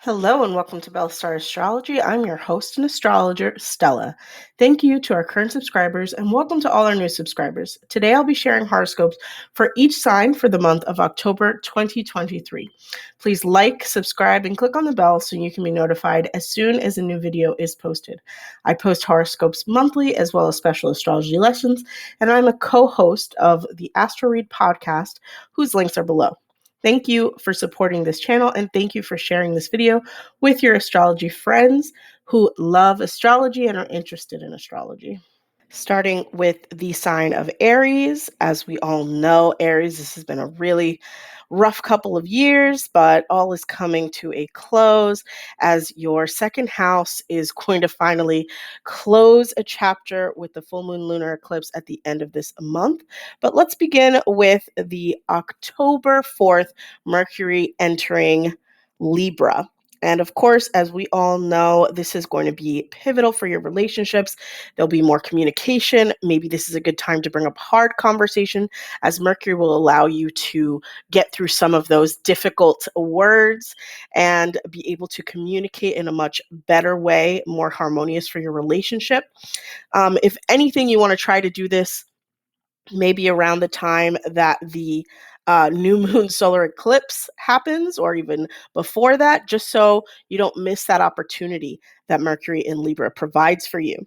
Hello and welcome to Bellstar Astrology. I'm your host and astrologer, Stella. Thank you to our current subscribers and welcome to all our new subscribers. Today I'll be sharing horoscopes for each sign for the month of October 2023. Please like, subscribe, and click on the bell so you can be notified as soon as a new video is posted. I post horoscopes monthly as well as special astrology lessons, and I'm a co-host of the Astro Read podcast, whose links are below. Thank you for supporting this channel and thank you for sharing this video with your astrology friends who love astrology and are interested in astrology. Starting with the sign of Aries. As we all know, Aries, this has been a really rough couple of years, but all is coming to a close as your second house is going to finally close a chapter with the full moon lunar eclipse at the end of this month. But let's begin with the October 4th Mercury entering Libra. And of course, as we all know, this is going to be pivotal for your relationships. There'll be more communication. Maybe this is a good time to bring up hard conversation, as Mercury will allow you to get through some of those difficult words and be able to communicate in a much better way, more harmonious for your relationship. If anything, you want to try to do this maybe around the time that the new moon solar eclipse happens, or even before that, just so you don't miss that opportunity that Mercury in Libra provides for you.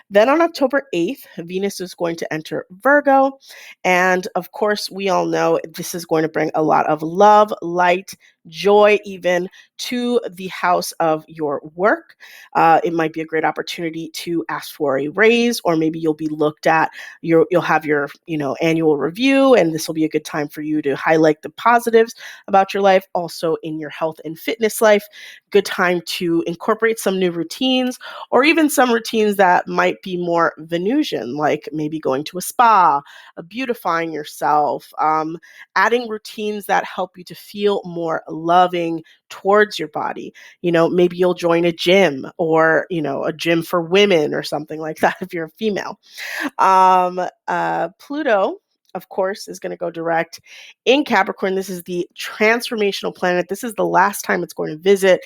Then on October 8th, Venus is going to enter Virgo. And of course, we all know this is going to bring a lot of love, light, joy, even to the house of your work. It might be a great opportunity to ask for a raise, or maybe you'll be looked at. You'll have your annual review, and this will be a good time for you to highlight the positives about your life. Also in your health and fitness life, good time to incorporate some new routines, or even some routines that might be more Venusian, like maybe going to a spa, beautifying yourself, adding routines that help you to feel more loving towards your body. Maybe you'll join a gym, or a gym for women or something like that if you're a female. Pluto, of course, is going to go direct in Capricorn. This is the transformational planet. This is the last time it's going to visit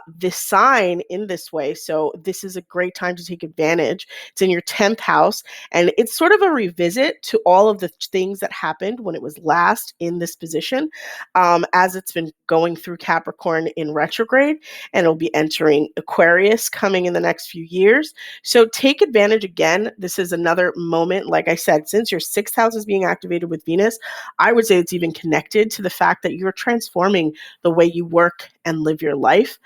this sign in this way. So this is a great time to take advantage. It's in your 10th house, and it's sort of a revisit to all of the things that happened when it was last in this position, as it's been going through Capricorn in retrograde, and it'll be entering Aquarius coming in the next few years. So take advantage again. This is another moment, like I said, since your 6th house is being activated with Venus, I would say it's even connected to the fact that you're transforming the way you work and live your life.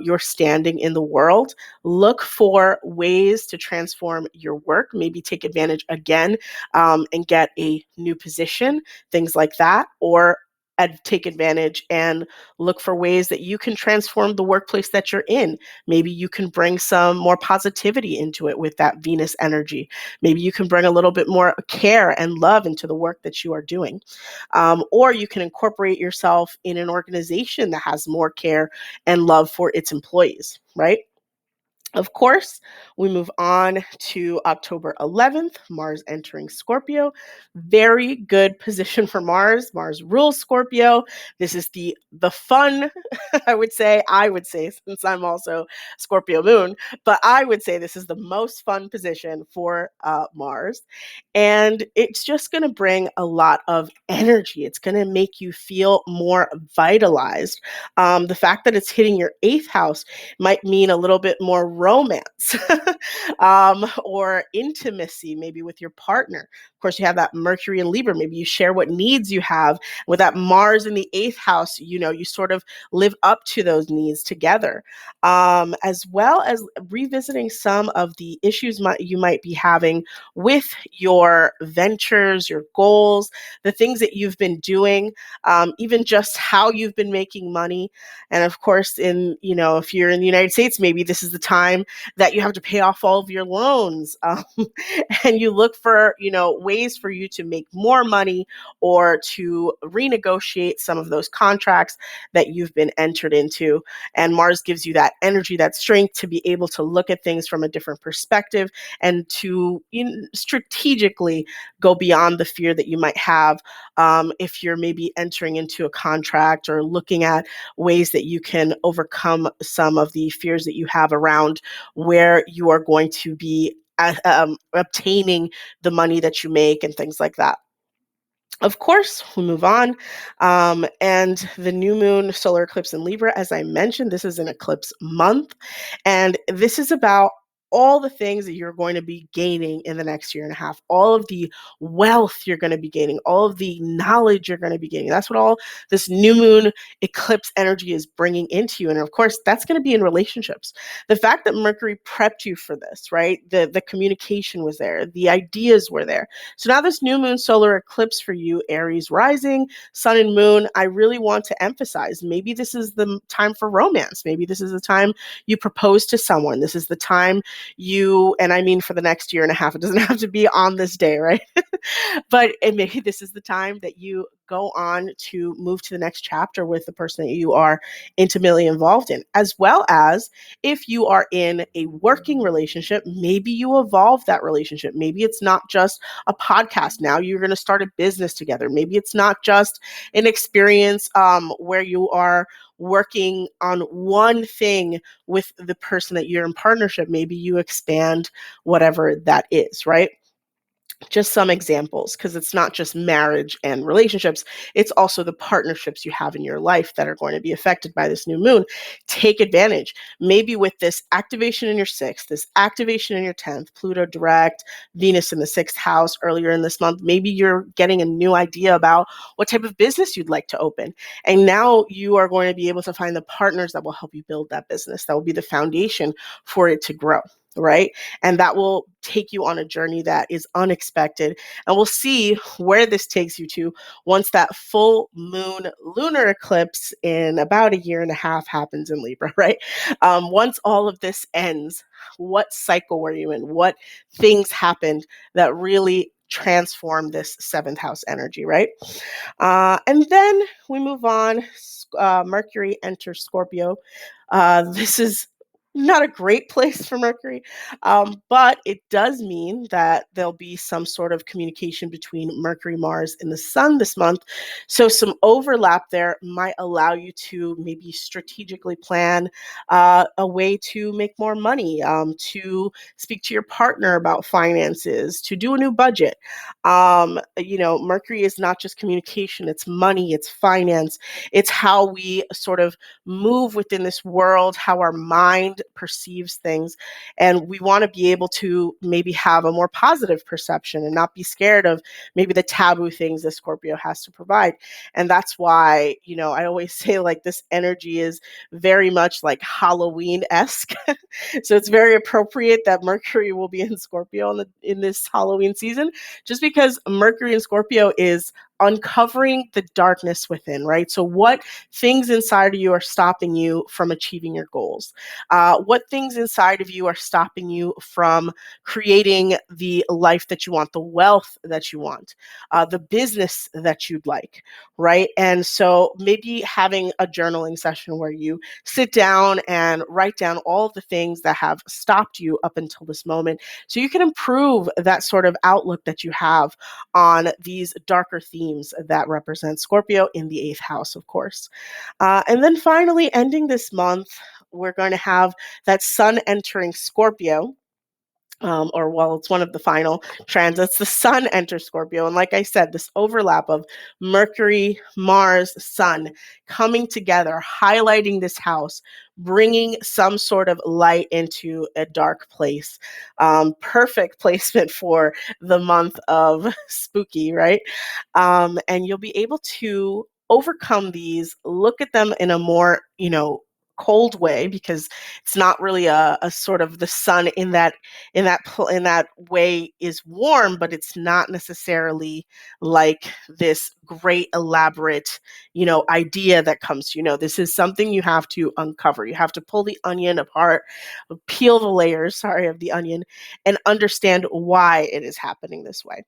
You're standing in the world. Look for ways to transform your work. Maybe take advantage again and get a new position, things like that, or take advantage and look for ways that you can transform the workplace that you're in. Maybe you can bring some more positivity into it with that Venus energy. Maybe you can bring a little bit more care and love into the work that you are doing. Or you can incorporate yourself in an organization that has more care and love for its employees, right? Of course, we move on to October 11th, Mars entering Scorpio. Very good position for Mars. Mars rules Scorpio. This is the fun, I would say, since I'm also Scorpio moon, but I would say this is the most fun position for Mars. And it's just going to bring a lot of energy. It's going to make you feel more vitalized. The fact that it's hitting your 8th house might mean a little bit more romance or intimacy, maybe with your partner. Of course, you have that Mercury in Libra. Maybe you share what needs you have. With that Mars in the 8th house, you sort of live up to those needs together, as well as revisiting some of the issues you might be having with your ventures, your goals, the things that you've been doing, even just how you've been making money. And of course, if you're in the United States, maybe this is the time that you have to pay off all of your loans, and you look for, ways for you to make more money or to renegotiate some of those contracts that you've been entered into. And Mars gives you that energy, that strength to be able to look at things from a different perspective and to strategically go beyond the fear that you might have if you're maybe entering into a contract or looking at ways that you can overcome some of the fears that you have around where you are going to be obtaining the money that you make and things like that. Of course, we move on. And the new moon solar eclipse in Libra, as I mentioned, this is an eclipse month. And this is about all the things that you're going to be gaining in the next year and a half, all of the wealth you're going to be gaining, all of the knowledge you're going to be gaining. That's what all this new moon eclipse energy is bringing into you. And of course, that's going to be in relationships. The fact that Mercury prepped you for this, right? The communication was there, the ideas were there. So now this new moon solar eclipse for you, Aries rising, sun and moon, I really want to emphasize, maybe this is the time for romance. Maybe this is the time you propose to someone. This is the time and I mean for the next year and a half, it doesn't have to be on this day, right? But maybe this is the time that you go on to move to the next chapter with the person that you are intimately involved in, as well as if you are in a working relationship, maybe you evolve that relationship. Maybe it's not just a podcast. Now you're going to start a business together. Maybe it's not just an experience where you are working on one thing with the person that you're in partnership. Maybe you expand whatever that is, right? Just some examples, because it's not just marriage and relationships, it's also the partnerships you have in your life that are going to be affected by this new moon. Take advantage. Maybe with this activation in your sixth, this activation in your 10th, Pluto direct, Venus in the sixth house earlier in this month, maybe you're getting a new idea about what type of business you'd like to open. And now you are going to be able to find the partners that will help you build that business. That will be the foundation for it to grow. Right? And that will take you on a journey that is unexpected. And we'll see where this takes you to once that full moon lunar eclipse in about a year and a half happens in Libra, right? Once all of this ends, what cycle were you in? What things happened that really transform this seventh house energy, right? And then we move on. Mercury enters Scorpio. This is not a great place for Mercury, but it does mean that there'll be some sort of communication between Mercury, Mars, and the Sun this month. So some overlap there might allow you to maybe strategically plan a way to make more money, to speak to your partner about finances, to do a new budget. Mercury is not just communication, it's money, it's finance, it's how we sort of move within this world, how our mind perceives things. And we want to be able to maybe have a more positive perception and not be scared of maybe the taboo things that Scorpio has to provide. And that's why, I always say like this energy is very much like Halloween-esque. So it's very appropriate that Mercury will be in Scorpio in this Halloween season, just because Mercury in Scorpio is uncovering the darkness within, right? So what things inside of you are stopping you from achieving your goals? What things inside of you are stopping you from creating the life that you want, the wealth that you want, the business that you'd like, right? And so maybe having a journaling session where you sit down and write down all of the things that have stopped you up until this moment, so you can improve that sort of outlook that you have on these darker themes that represent Scorpio in the eighth house, of course. And then finally, ending this month, we're going to have that Sun entering Scorpio. It's one of the final transits. The Sun enters Scorpio. And like I said, this overlap of Mercury, Mars, Sun coming together, highlighting this house, bringing some sort of light into a dark place. Perfect placement for the month of spooky, right? And you'll be able to overcome these, look at them in a more, cold way, because it's not really a sort of the sun in that way is warm, but it's not necessarily like this great elaborate idea that comes to this is something you have to uncover. You have to pull the onion apart, peel the layers of the onion, and understand why it is happening this way.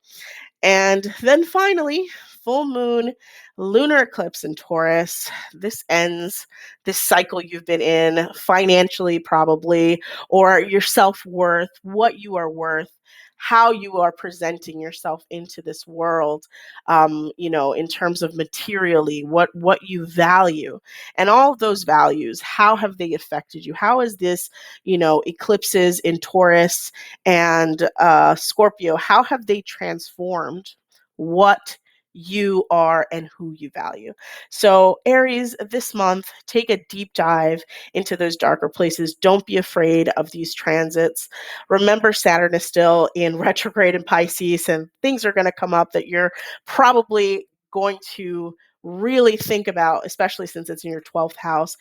And then finally, full moon, lunar eclipse in Taurus. This ends this cycle you've been in financially, probably, or your self worth, what you are worth, how you are presenting yourself into this world, in terms of materially, what you value, and all of those values. How have they affected you? How is this, eclipses in Taurus and Scorpio, how have they transformed what you are and who you value? So, Aries, this month, take a deep dive into those darker places. Don't be afraid of these transits. Remember, Saturn is still in retrograde in Pisces, and things are going to come up that you're probably going to really think about, especially since it's in your 12th house.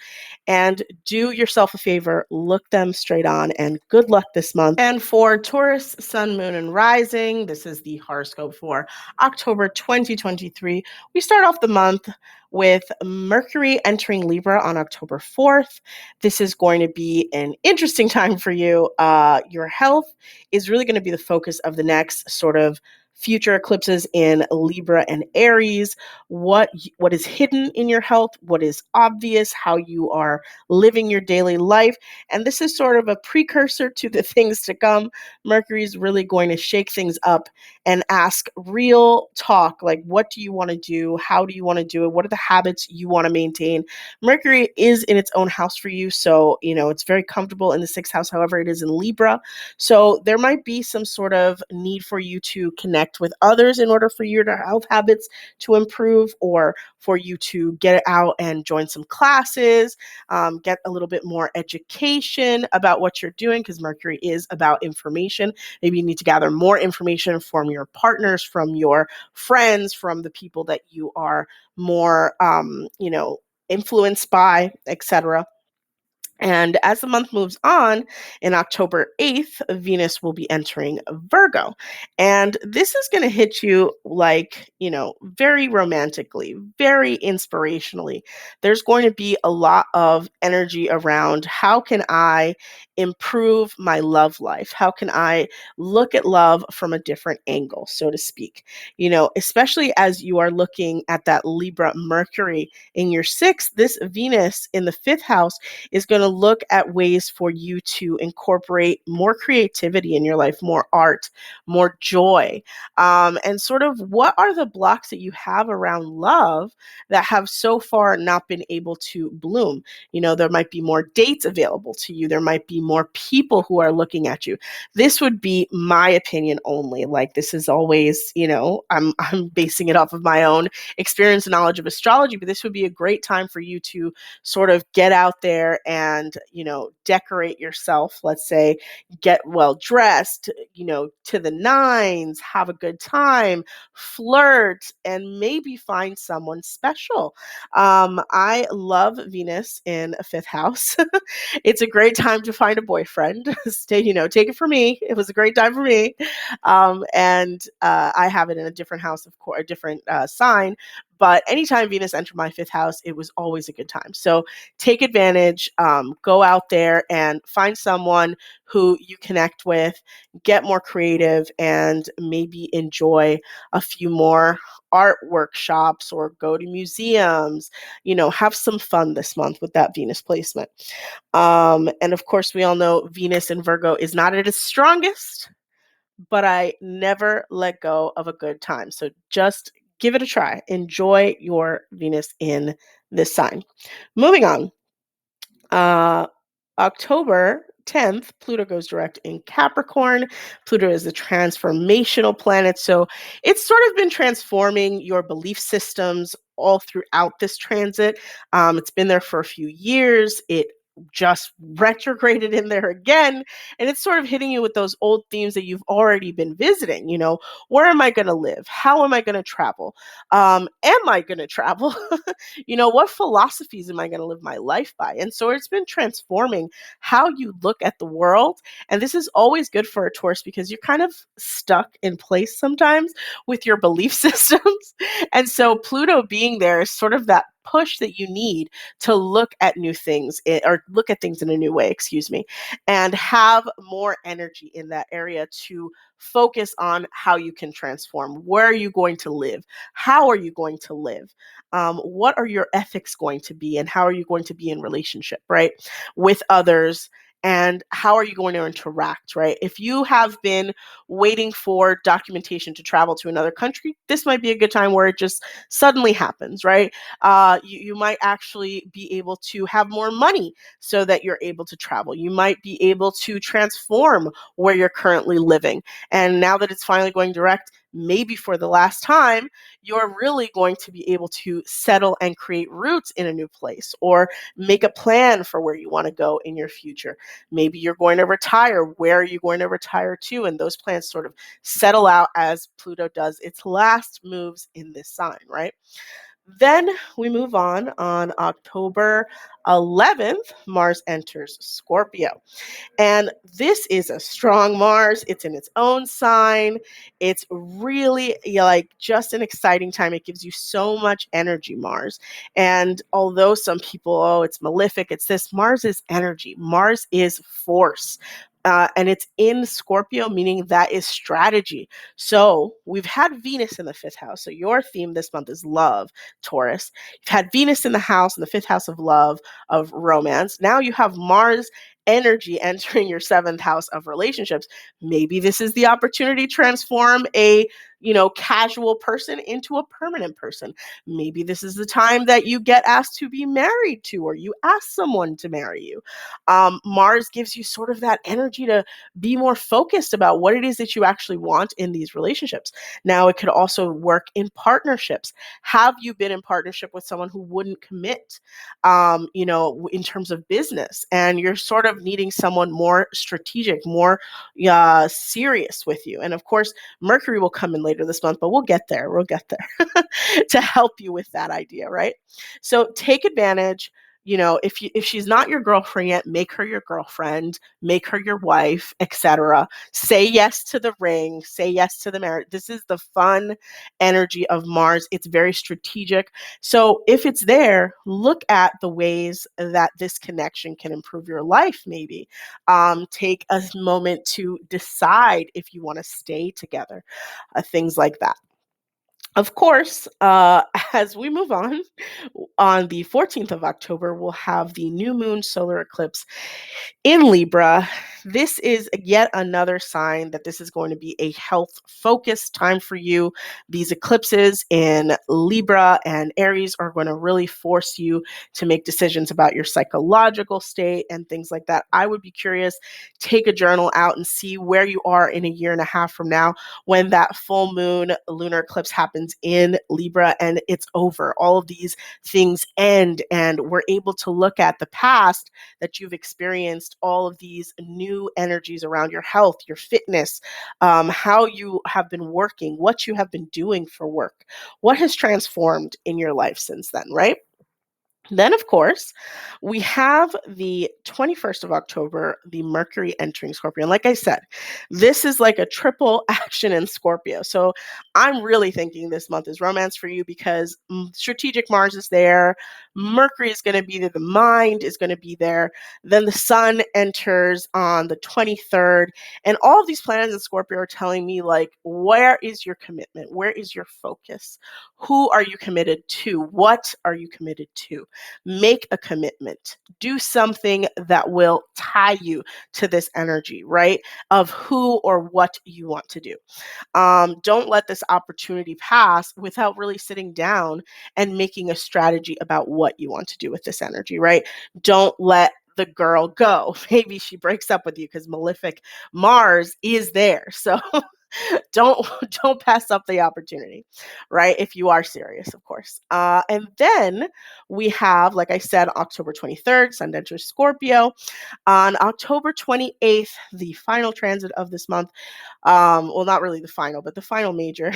And do yourself a favor, look them straight on, and good luck this month. And for Taurus, Sun, Moon, and Rising, this is the horoscope for October 2023. We start off the month with Mercury entering Libra on October 4th. This is going to be an interesting time for you. Your health is really going to be the focus of the next sort of future eclipses in Libra and Aries. What is hidden in your health, what is obvious, how you are living your daily life. And this is sort of a precursor to the things to come. Mercury is really going to shake things up and ask real talk, like, what do you want to do? How do you want to do it? What are the habits you want to maintain? Mercury is in its own house for you, so it's very comfortable in the 6th house. However, it is in Libra, so there might be some sort of need for you to connect with others in order for your health habits to improve, or for you to get out and join some classes, get a little bit more education about what you're doing, because Mercury is about information. Maybe you need to gather more information from your partners, from your friends, from the people that you are more, influenced by, etc. And as the month moves on, in October 8th, Venus will be entering Virgo. And this is going to hit you like, very romantically, very inspirationally. There's going to be a lot of energy around, how can I improve my love life? How can I look at love from a different angle, so to speak? Especially as you are looking at that Libra Mercury in your 6th, this Venus in the 5th house is going to look at ways for you to incorporate more creativity in your life, more art, more joy, and sort of what are the blocks that you have around love that have so far not been able to bloom. There might be more dates available to you. There might be more people who are looking at you. This would be my opinion only. Like, this is always, I'm basing it off of my own experience and knowledge of astrology, but this would be a great time for you to sort of get out there and, decorate yourself. Let's say, get well dressed, to the nines, have a good time, flirt, and maybe find someone special. I love Venus in a 5th house. It's a great time to find a boyfriend. Take it from me. It was a great time for me. And I have it in a different house, of course, a different sign. But anytime Venus entered my 5th house, it was always a good time. So take advantage, go out there and find someone who you connect with, get more creative, and maybe enjoy a few more art workshops or go to museums. Have some fun this month with that Venus placement. And of course, we all know Venus in Virgo is not at its strongest, but I never let go of a good time. So just give it a try. Enjoy your Venus in this sign. Moving on. October 10th, Pluto goes direct in Capricorn. Pluto is a transformational planet. So it's sort of been transforming your belief systems all throughout this transit. It's been there for a few years. It just retrograded in there again. And it's sort of hitting you with those old themes that you've already been visiting. Where am I going to live? How am I going to travel? Am I going to travel? What philosophies am I going to live my life by? And so it's been transforming how you look at the world. And this is always good for a Taurus, because you're kind of stuck in place sometimes with your belief systems. And so Pluto being there is sort of that push that you need to look at new things or look at things in a new way, excuse me, and have more energy in that area to focus on how you can transform. Where are you going to live? How are you going to live? What are your ethics going to be? And how are you going to be in relationship, right? With others, and how are you going to interact, right? If you have been waiting for documentation to travel to another country, this might be a good time where it just suddenly happens, right? You might actually be able to have more money so that you're able to travel. You might be able to transform where you're currently living. And now that it's finally going direct, maybe for the last time, you're really going to be able to settle and create roots in a new place or make a plan for where you want to go in your future. Maybe you're going to retire. Where are you going to retire to? And those plans sort of settle out as Pluto does its last moves in this sign, right? Then we move on October 11th, Mars enters Scorpio. And this is a strong Mars. It's in its own sign. It's really like just an exciting time. It gives you so much energy, Mars. And although some people, oh, it's malefic, it's this, Mars is energy. Mars is force. And it's in Scorpio, meaning that is strategy. So we've had Venus in the fifth house. So your theme this month is love, Taurus. You've had Venus in the house, in the fifth house of love, of romance. Now you have Mars energy entering your seventh house of relationships. Maybe this is the opportunity to transform a casual person into a permanent person. Maybe this is the time that you get asked to be married to, or you ask someone to marry you. Mars gives you sort of that energy to be more focused about what it is that you actually want in these relationships. Now, it could also work in partnerships. Have you been in partnership with someone who wouldn't commit, in terms of business, and you're sort of needing someone more strategic, more serious with you? And of course, Mercury will come in later this month, but we'll get there. We'll get there to help you with that idea, right? So take advantage. If she's not your girlfriend yet, make her your girlfriend, make her your wife, etc. Say yes to the ring, say yes to the marriage. This is the fun energy of Mars. It's very strategic. So if it's there, look at the ways that this connection can improve your life, maybe. Take a moment to decide if you want to stay together, things like that. Of course, as we move on the 14th of October, we'll have the new moon solar eclipse in Libra. This is yet another sign that this is going to be a health focused time for you. These eclipses in Libra and Aries are going to really force you to make decisions about your psychological state and things like that. I would be curious, take a journal out and see where you are in a year and a half from now when that full moon lunar eclipse happens in Libra and it's over. All of these things end, and we're able to look at the past that you've experienced, all of these new energies around your health, your fitness, how you have been working, what you have been doing for work, what has transformed in your life since then, right? Then, of course, we have the 21st of October, the Mercury entering Scorpio. And like I said, this is like a triple action in Scorpio. So I'm really thinking this month is romance for you because strategic Mars is there. Mercury is going to be there. The mind is going to be there. Then the sun enters on the 23rd. And all of these planets in Scorpio are telling me, like, where is your commitment? Where is your focus? Who are you committed to? What are you committed to? Make a commitment. Do something that will tie you to this energy, right? Of who or what you want to do. Don't let this opportunity pass without really sitting down and making a strategy about what you want to do with this energy, right? Don't let the girl go. Maybe she breaks up with you because malefic Mars is there. So don't pass up the opportunity, right? If you are serious, of course. And then we have, like I said, October 23rd, Sun enters Scorpio. On October 28th, the final transit of this month, well, not really the final, but the final major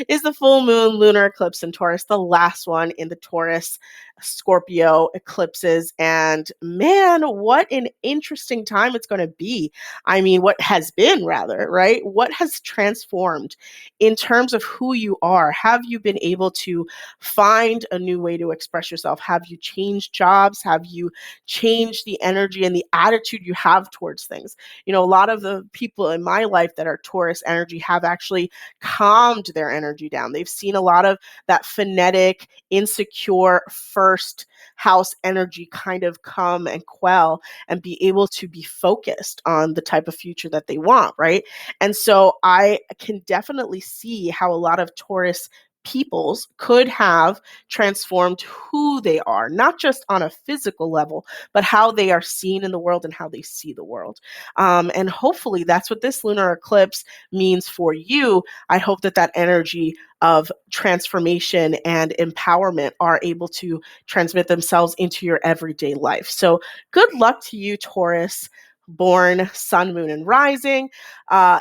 is the full moon lunar eclipse in Taurus, the last one in the Taurus Scorpio eclipses. And man, what an interesting time it's going to be. I mean, what has been rather, right? What has transformed in terms of who you are? Have you been able to find a new way to express yourself? Have you changed jobs? Have you changed the energy and the attitude you have towards things? You know, a lot of the people in my life that are Taurus energy have actually calmed their energy down. They've seen a lot of that phonetic, insecure first house energy kind of come and quell and be able to be focused on the type of future that they want, right? And so I can definitely see how a lot of Taurus peoples could have transformed who they are, not just on a physical level, but how they are seen in the world and how they see the world. And hopefully that's what this lunar eclipse means for you. I hope that that energy of transformation and empowerment are able to transmit themselves into your everyday life. So good luck to you, Taurus born sun, moon, and rising.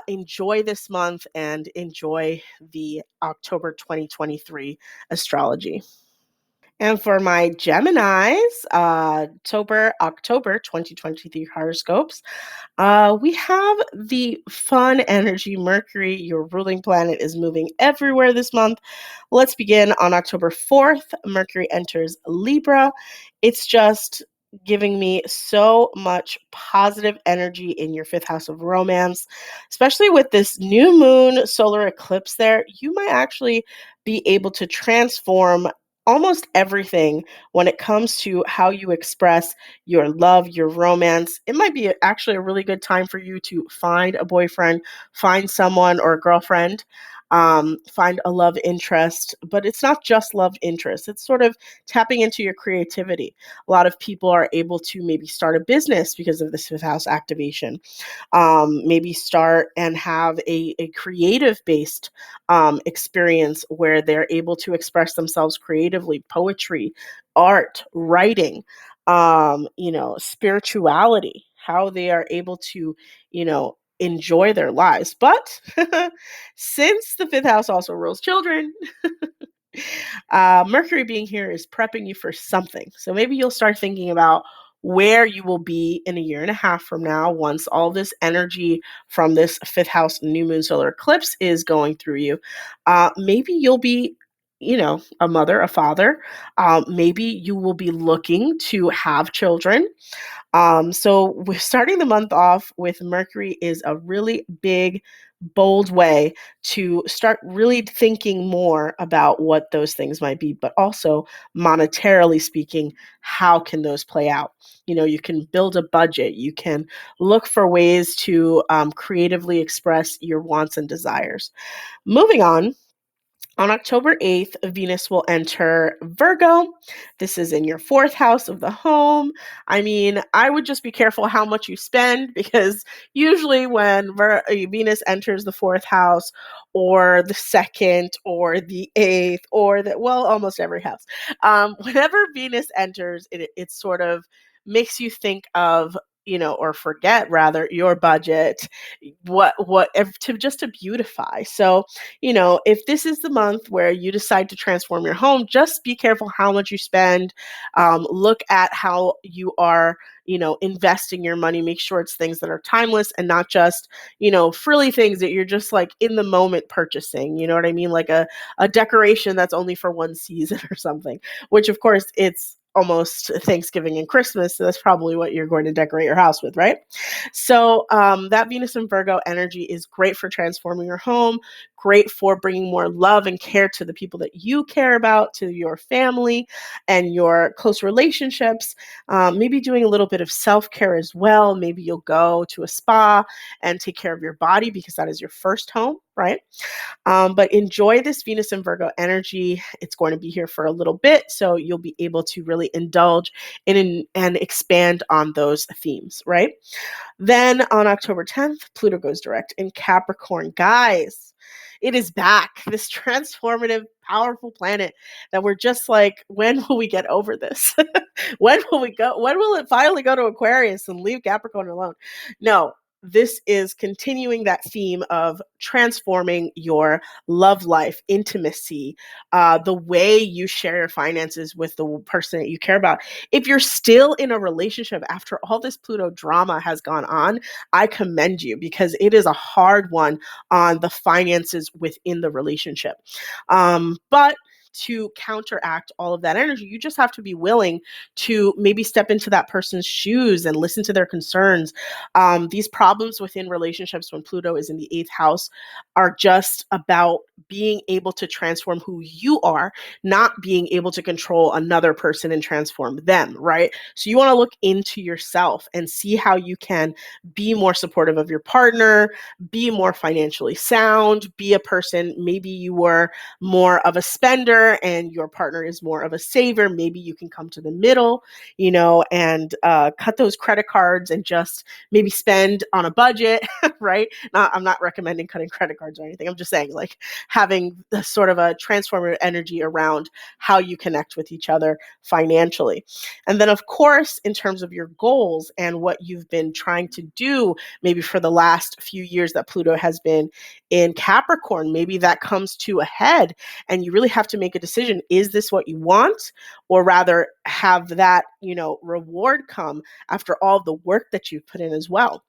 Enjoy this month and enjoy the October 2023 astrology. And for my Geminis, October 2023 horoscopes, we have the fun energy. Mercury, your ruling planet, is moving everywhere this month. Let's begin on October 4th. Mercury enters Libra. It's just giving me so much positive energy in your fifth house of romance, especially with this new moon solar eclipse there. You might actually be able to transform almost everything when it comes to how you express your love, your romance. It might be actually a really good time for you to find a boyfriend, find someone or a girlfriend, find a love interest. But it's not just love interest, it's sort of tapping into your creativity. A lot of people are able to maybe start a business because of this fifth house activation. Maybe start and have a creative based experience where they're able to express themselves creatively, poetry, art, writing, spirituality, how they are able to, enjoy their lives. But since the fifth house also rules children, Mercury being here is prepping you for something. So maybe you'll start thinking about where you will be in a year and a half from now once all this energy from this fifth house new moon solar eclipse is going through you. Maybe you'll be, a mother, a father. Maybe you will be looking to have children. So we're starting the month off with Mercury is a really big, bold way to start really thinking more about what those things might be, but also monetarily speaking, how can those play out? You can build a budget, you can look for ways to creatively express your wants and desires. Moving on October 8th, Venus will enter Virgo. This is in your fourth house of the home. I mean, I would just be careful how much you spend because usually when Venus enters the fourth house or the second or the eighth almost every house, whenever Venus enters, it sort of makes you think of or forget rather your budget, to beautify. So if this is the month where you decide to transform your home, just be careful how much you spend. Look at how you are, investing your money. Make sure it's things that are timeless and not just, frilly things that you're just like in the moment purchasing. You know what I mean? Like a decoration that's only for one season or something, which of course it's almost Thanksgiving and Christmas. So that's probably what you're going to decorate your house with, right? So that Venus and Virgo energy is great for transforming your home, great for bringing more love and care to the people that you care about, to your family and your close relationships. Maybe doing a little bit of self-care as well. Maybe you'll go to a spa and take care of your body because that is your first home, right? But enjoy this Venus and Virgo energy. It's going to be here for a little bit, so you'll be able to really indulge in and expand on those themes, right? Then on October 10th, Pluto goes direct in Capricorn. Guys, it is back. This transformative, powerful planet that we're just like, when will we get over this? When will we go? When will it finally go to Aquarius and leave Capricorn alone? No, this is continuing that theme of transforming your love life, intimacy, the way you share your finances with the person that you care about. If you're still in a relationship after all this Pluto drama has gone on, I commend you, because it is a hard one on the finances within the relationship. But to counteract all of that energy, you just have to be willing to maybe step into that person's shoes and listen to their concerns. These problems within relationships when Pluto is in the eighth house are just about being able to transform who you are, not being able to control another person and transform them, right? So you want to look into yourself and see how you can be more supportive of your partner, be more financially sound, be a person, maybe you were more of a spender and your partner is more of a saver. Maybe you can come to the middle, and cut those credit cards and just maybe spend on a budget, right? I'm not recommending cutting credit cards or anything. I'm just saying, like, having the sort of a transformative energy around how you connect with each other financially. And then, of course, in terms of your goals and what you've been trying to do, maybe for the last few years that Pluto has been in Capricorn, maybe that comes to a head and you really have to make a decision. Is this what you want? Or rather have that, reward come after all the work that you've put in as well.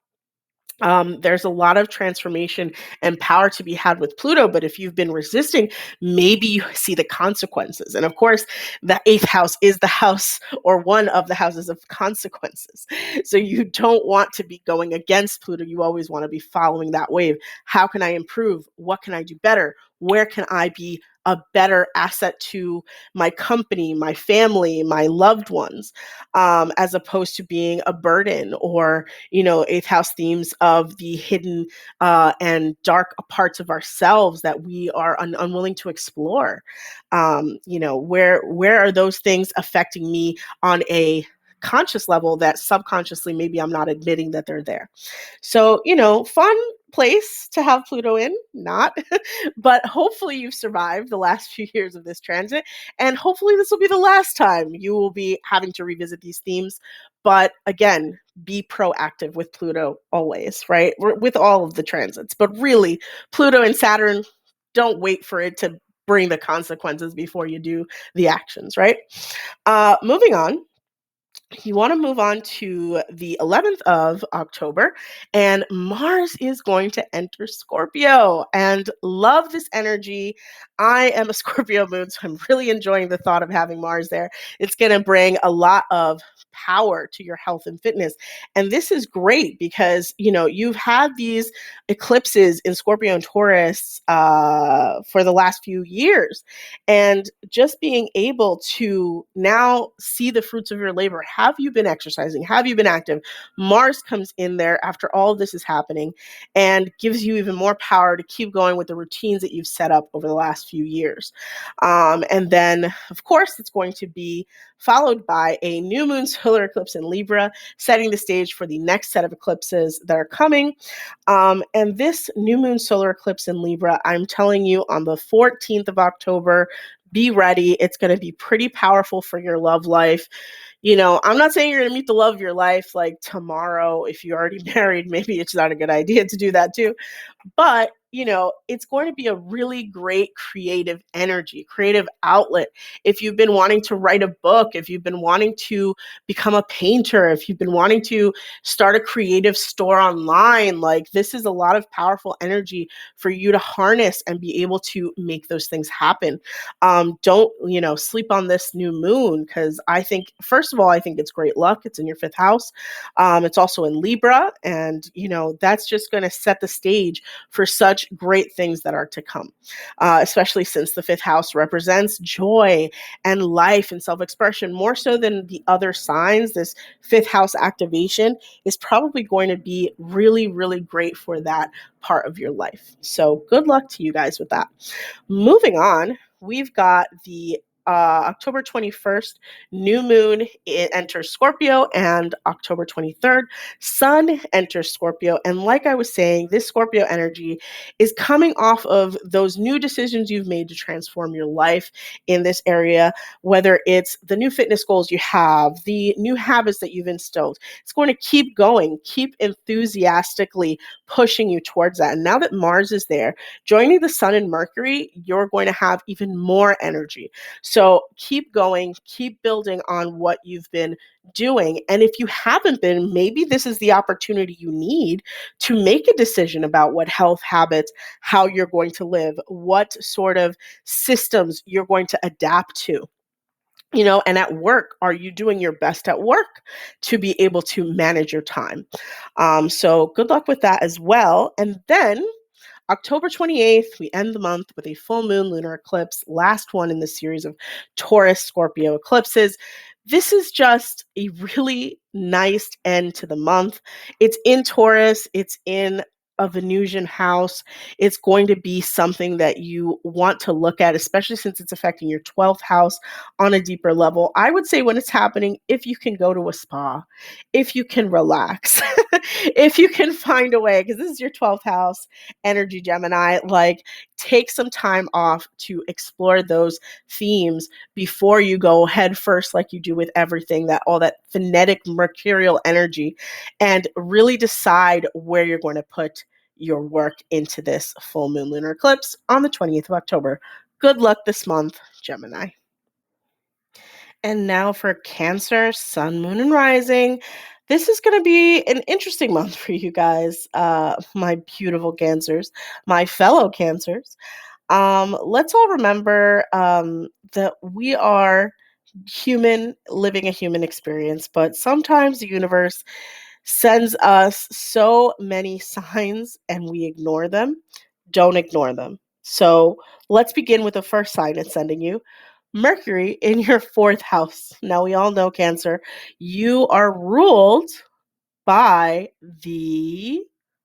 There's a lot of transformation and power to be had with Pluto, but if you've been resisting, maybe you see the consequences. And of course, the eighth house is the house or one of the houses of consequences. So you don't want to be going against Pluto. You always want to be following that wave. How can I improve? What can I do better? Where can I be a better asset to my company, my family, my loved ones, as opposed to being a burden or, eighth house themes of the hidden and dark parts of ourselves that we are unwilling to explore. Where are those things affecting me on a conscious level that subconsciously maybe I'm not admitting that they're there? So, fun place to have Pluto in, not, but hopefully you've survived the last few years of this transit. And hopefully this will be the last time you will be having to revisit these themes. But again, be proactive with Pluto always, right? With all of the transits. But really, Pluto and Saturn, don't wait for it to bring the consequences before you do the actions, right? Moving on, you want to move on to the 11th of October, and Mars is going to enter Scorpio, and love this energy. I am a Scorpio moon, so I'm really enjoying the thought of having Mars there. It's going to bring a lot of power to your health and fitness. And this is great because, you've had these eclipses in Scorpio and Taurus for the last few years. And just being able to now see the fruits of your labor. Have you been exercising? Have you been active? Mars comes in there after all of this is happening and gives you even more power to keep going with the routines that you've set up over the last few years. And then, of course, it's going to be followed by a new moon solar eclipse in Libra, setting the stage for the next set of eclipses that are coming. And this new moon solar eclipse in Libra, I'm telling you, on the 14th of October, be ready. It's going to be pretty powerful for your love life. I'm not saying you're going to meet the love of your life like tomorrow. If you're already married, maybe it's not a good idea to do that too. But, it's going to be a really great creative energy, creative outlet. If you've been wanting to write a book, if you've been wanting to become a painter, if you've been wanting to start a creative store online, like, this is a lot of powerful energy for you to harness and be able to make those things happen. Don't, sleep on this new moon, because I think, first of all, I think it's great luck. It's in your fifth house. It's also in Libra. And, that's just going to set the stage for such great things that are to come, especially since the fifth house represents joy and life and self-expression more so than the other signs. This fifth house activation is probably going to be really, really great for that part of your life. So good luck to you guys with that. Moving on, we've got the October 21st, new moon enters Scorpio, and October 23rd, sun enters Scorpio. And like I was saying, this Scorpio energy is coming off of those new decisions you've made to transform your life in this area, whether it's the new fitness goals you have, the new habits that you've instilled. It's going to keep going, keep enthusiastically pushing you towards that. And now that Mars is there, joining the sun and Mercury, you're going to have even more energy. So keep going, keep building on what you've been doing. And if you haven't been, maybe this is the opportunity you need to make a decision about what health habits, how you're going to live, what sort of systems you're going to adapt to. And at work, are you doing your best at work to be able to manage your time? So good luck with that as well. And then October 28th, we end the month with a full moon lunar eclipse, last one in the series of Taurus Scorpio eclipses. This is just a really nice end to the month. It's in Taurus, it's in a Venusian house. It's going to be something that you want to look at, especially since it's affecting your 12th house on a deeper level. I would say when it's happening, if you can go to a spa, if you can relax, if you can find a way, because this is your 12th house energy, Gemini, like take some time off to explore those themes before you go head first, like you do with everything, that all that phonetic mercurial energy, and really decide where you're going to put your work into this full moon lunar eclipse on the 20th of October. Good luck this month, Gemini. And now for Cancer, Sun, Moon, and Rising. This is going to be an interesting month for you guys, my beautiful Cancers, my fellow Cancers. Let's all remember that we are human, living a human experience, but sometimes the universe sends us so many signs and we ignore them. Don't ignore them. So let's begin with the first sign it's sending you. Mercury in your fourth house. Now, we all know, Cancer, you are ruled by the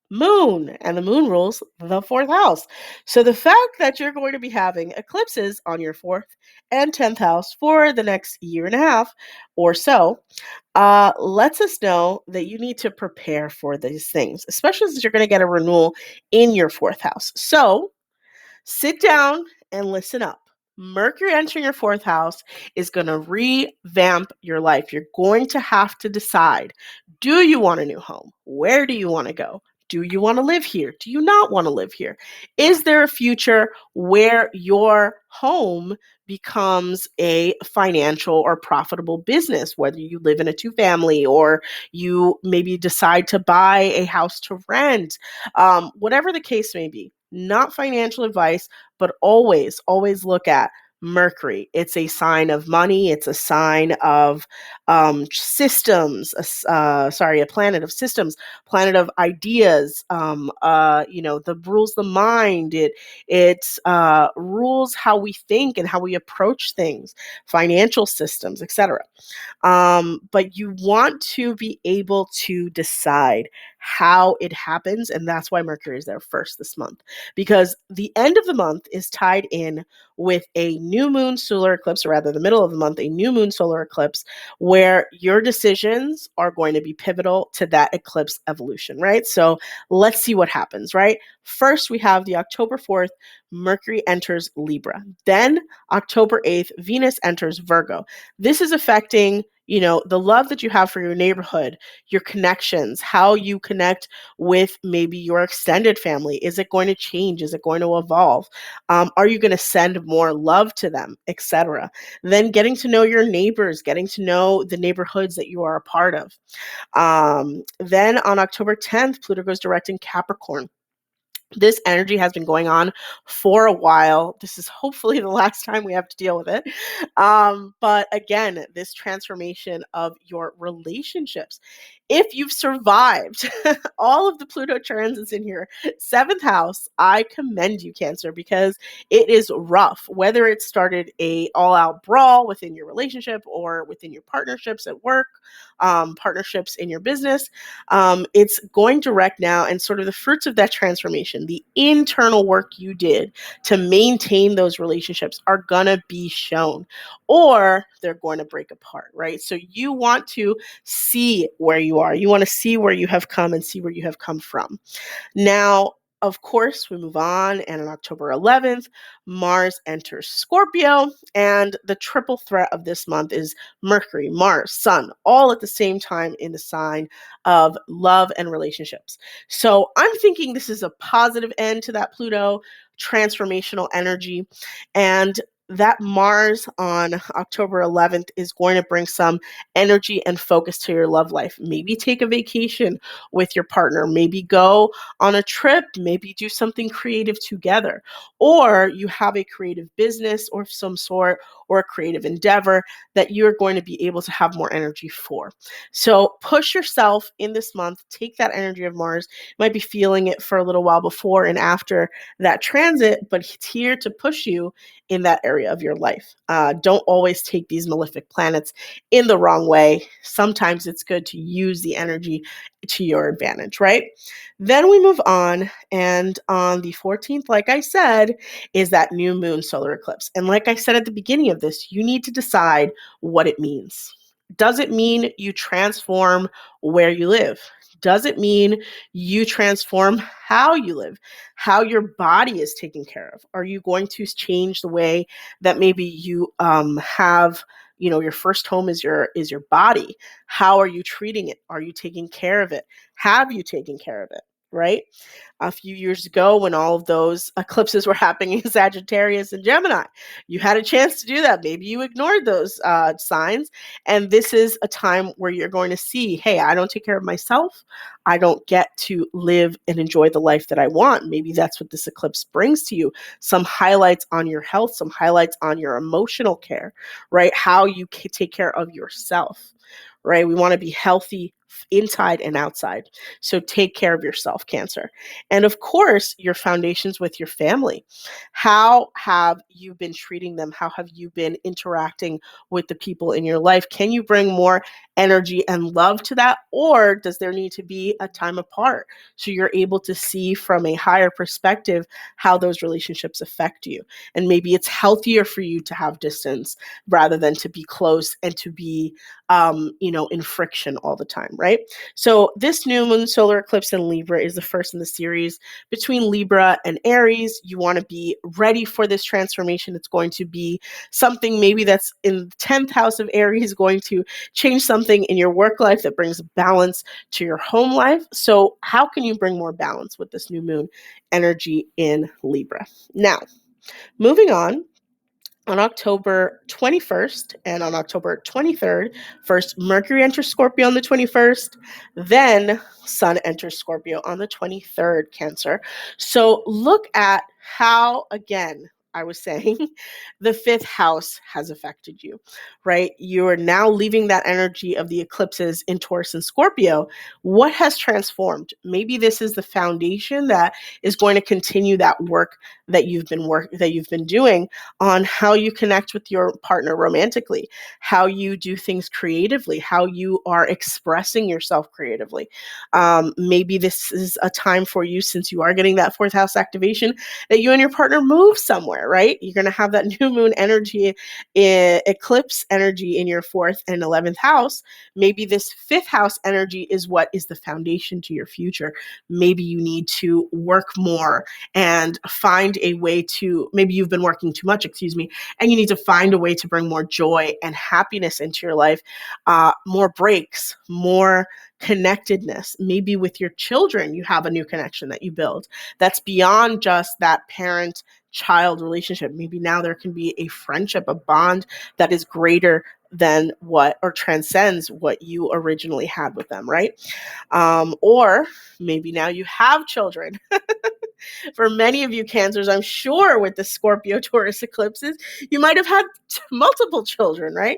moon, and the moon rules the fourth house. So the fact that you're going to be having eclipses on your fourth and 10th house for the next year and a half or so lets us know that you need to prepare for these things, especially since you're going to get a renewal in your fourth house. So sit down and listen up. Mercury entering your fourth house is going to revamp your life. You're going to have to decide, do you want a new home? Where do you want to go? Do you want to live here? Do you not want to live here? Is there a future where your home becomes a financial or profitable business, whether you live in a two-family or you maybe decide to buy a house to rent, whatever the case may be? Not financial advice, but always look at Mercury. It's a sign of money. It's a sign of systems. A planet of systems, planet of ideas. The rules the mind. It rules how we think and how we approach things, financial systems, etc. But you want to be able to decide how it happens. And that's why Mercury is there first this month, because the end of the month is tied in with a new moon solar eclipse, or rather the middle of the month, a new moon solar eclipse, where your decisions are going to be pivotal to that eclipse evolution, right? So let's see what happens, right? First, we have the October 4th, Mercury enters Libra. Then October 8th, Venus enters Virgo. This is affecting the love that you have for your neighborhood, your connections, how you connect with maybe your extended family. Is it going to change? Is it going to evolve? Are you going to send more love to them, etc.? Then getting to know your neighbors, getting to know the neighborhoods that you are a part of. Then on October 10th, Pluto goes direct in Capricorn. This energy has been going on for a while. This is hopefully the last time we have to deal with it. But again, this transformation of your relationships. If you've survived all of the Pluto transits in your seventh house, I commend you, Cancer, because it is rough. Whether it started a all-out brawl within your relationship or within your partnerships at work, partnerships in your business, it's going direct now, and sort of the fruits of that transformation foundation, the internal work you did to maintain those relationships are going to be shown, or they're going to break apart, right? So you want to see where you are. You want to see where you have come and see where you have come from. Now, of course, we move on, and on October 11th, Mars enters Scorpio, and the triple threat of this month is Mercury, Mars, Sun, all at the same time in the sign of love and relationships. So I'm thinking this is a positive end to that Pluto transformational energy, and that Mars on October 11th is going to bring some energy and focus to your love life. Maybe take a vacation with your partner, maybe go on a trip, maybe do something creative together, or you have a creative business or some sort, or a creative endeavor that you're going to be able to have more energy for. So push yourself in this month, take that energy of Mars. You might be feeling it for a little while before and after that transit, but it's here to push you in that area of your life. Don't always take these malefic planets in the wrong way. Sometimes it's good to use the energy to your advantage, right? Then we move on, and on the 14th, like I said, is that new moon solar eclipse. And like I said at the beginning of this, you need to decide what it means. Does it mean you transform where you live? Does it mean you transform how you live, how your body is taken care of? Are you going to change the way that maybe you have, your first home is your body? How are you treating it? Are you taking care of it? Have you taken care of it? Right? A few years ago, when all of those eclipses were happening in Sagittarius and Gemini, you had a chance to do that. Maybe you ignored those signs. And this is a time where you're going to see, hey, I don't take care of myself. I don't get to live and enjoy the life that I want. Maybe that's what this eclipse brings to you. Some highlights on your health, some highlights on your emotional care, right? How you take care of yourself, right? We want to be healthy inside and outside. So take care of yourself, Cancer. And of course, your foundations with your family. How have you been treating them? How have you been interacting with the people in your life? Can you bring more energy and love to that? Or does there need to be a time apart so you're able to see from a higher perspective how those relationships affect you? And maybe it's healthier for you to have distance rather than to be close and to be in friction all the time, right? So this new moon solar eclipse in Libra is the first in the series between Libra and Aries. You want to be ready for this transformation. It's going to be something maybe that's in the 10th house of Aries, going to change something in your work life that brings balance to your home life. So how can you bring more balance with this new moon energy in Libra? Now, moving on October 21st and on October 23rd, first Mercury enters Scorpio on the 21st, then Sun enters Scorpio on the 23rd, Cancer. So look at how, again, I was saying, the fifth house has affected you, right? You are now leaving that energy of the eclipses in Taurus and Scorpio. What has transformed? Maybe this is the foundation that is going to continue that work that you've been doing on how you connect with your partner romantically, how you do things creatively, how you are expressing yourself creatively. Maybe this is a time for you, since you are getting that fourth house activation, that you and your partner move somewhere, right? You're going to have that new moon energy, eclipse energy in your fourth and 11th house. Maybe this fifth house energy is what is the foundation to your future. Maybe you need to work more and find a way to, maybe you've been working too much, and you need to find a way to bring more joy and happiness into your life, more breaks, more connectedness. Maybe with your children, you have a new connection that you build that's beyond just that parent-child relationship. Maybe now there can be a friendship, a bond that is greater than what, or transcends what you originally had with them, right? Or maybe now you have children. For many of you Cancers, I'm sure with the Scorpio Taurus eclipses, you might have had multiple children, right?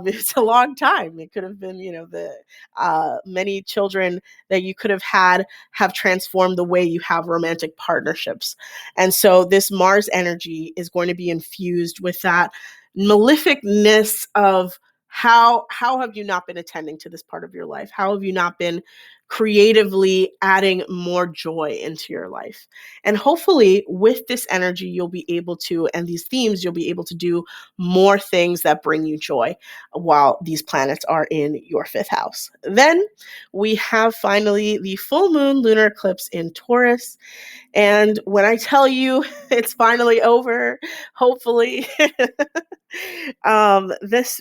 It's a long time. It could have been, the many children that you could have had have transformed the way you have romantic partnerships. And so this Mars energy is going to be infused with that maleficness of how have you not been attending to this part of your life? How have you not been creatively adding more joy into your life. And hopefully, with this energy, you'll be able to, and these themes, you'll be able to do more things that bring you joy while these planets are in your fifth house. Then we have finally the full moon lunar eclipse in Taurus. And when I tell you it's finally over, hopefully, this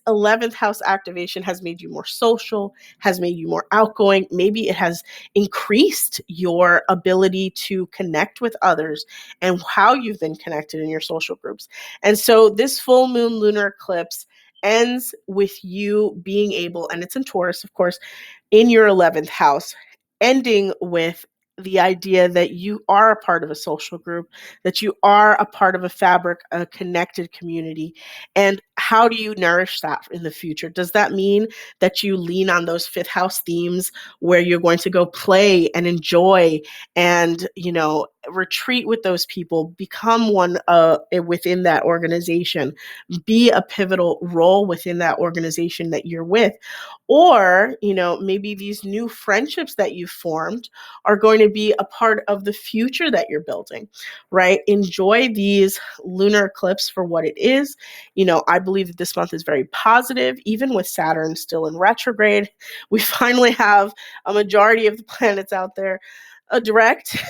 11th house activation has made you more social, has made you more outgoing. Maybe it has increased your ability to connect with others and how you've been connected in your social groups. And so this full moon lunar eclipse ends with you being able, and it's in Taurus, of course, in your 11th house, ending with the idea that you are a part of a social group, that you are a part of a fabric, a connected community. And how do you nourish that in the future? Does that mean that you lean on those fifth house themes where you're going to go play and enjoy and, retreat with those people, become one within that organization, be a pivotal role within that organization that you're with? Or, maybe these new friendships that you've formed are going to be a part of the future that you're building, right? Enjoy these lunar eclipse for what it is. I believe that this month is very positive, even with Saturn still in retrograde. We finally have a majority of the planets out there direct.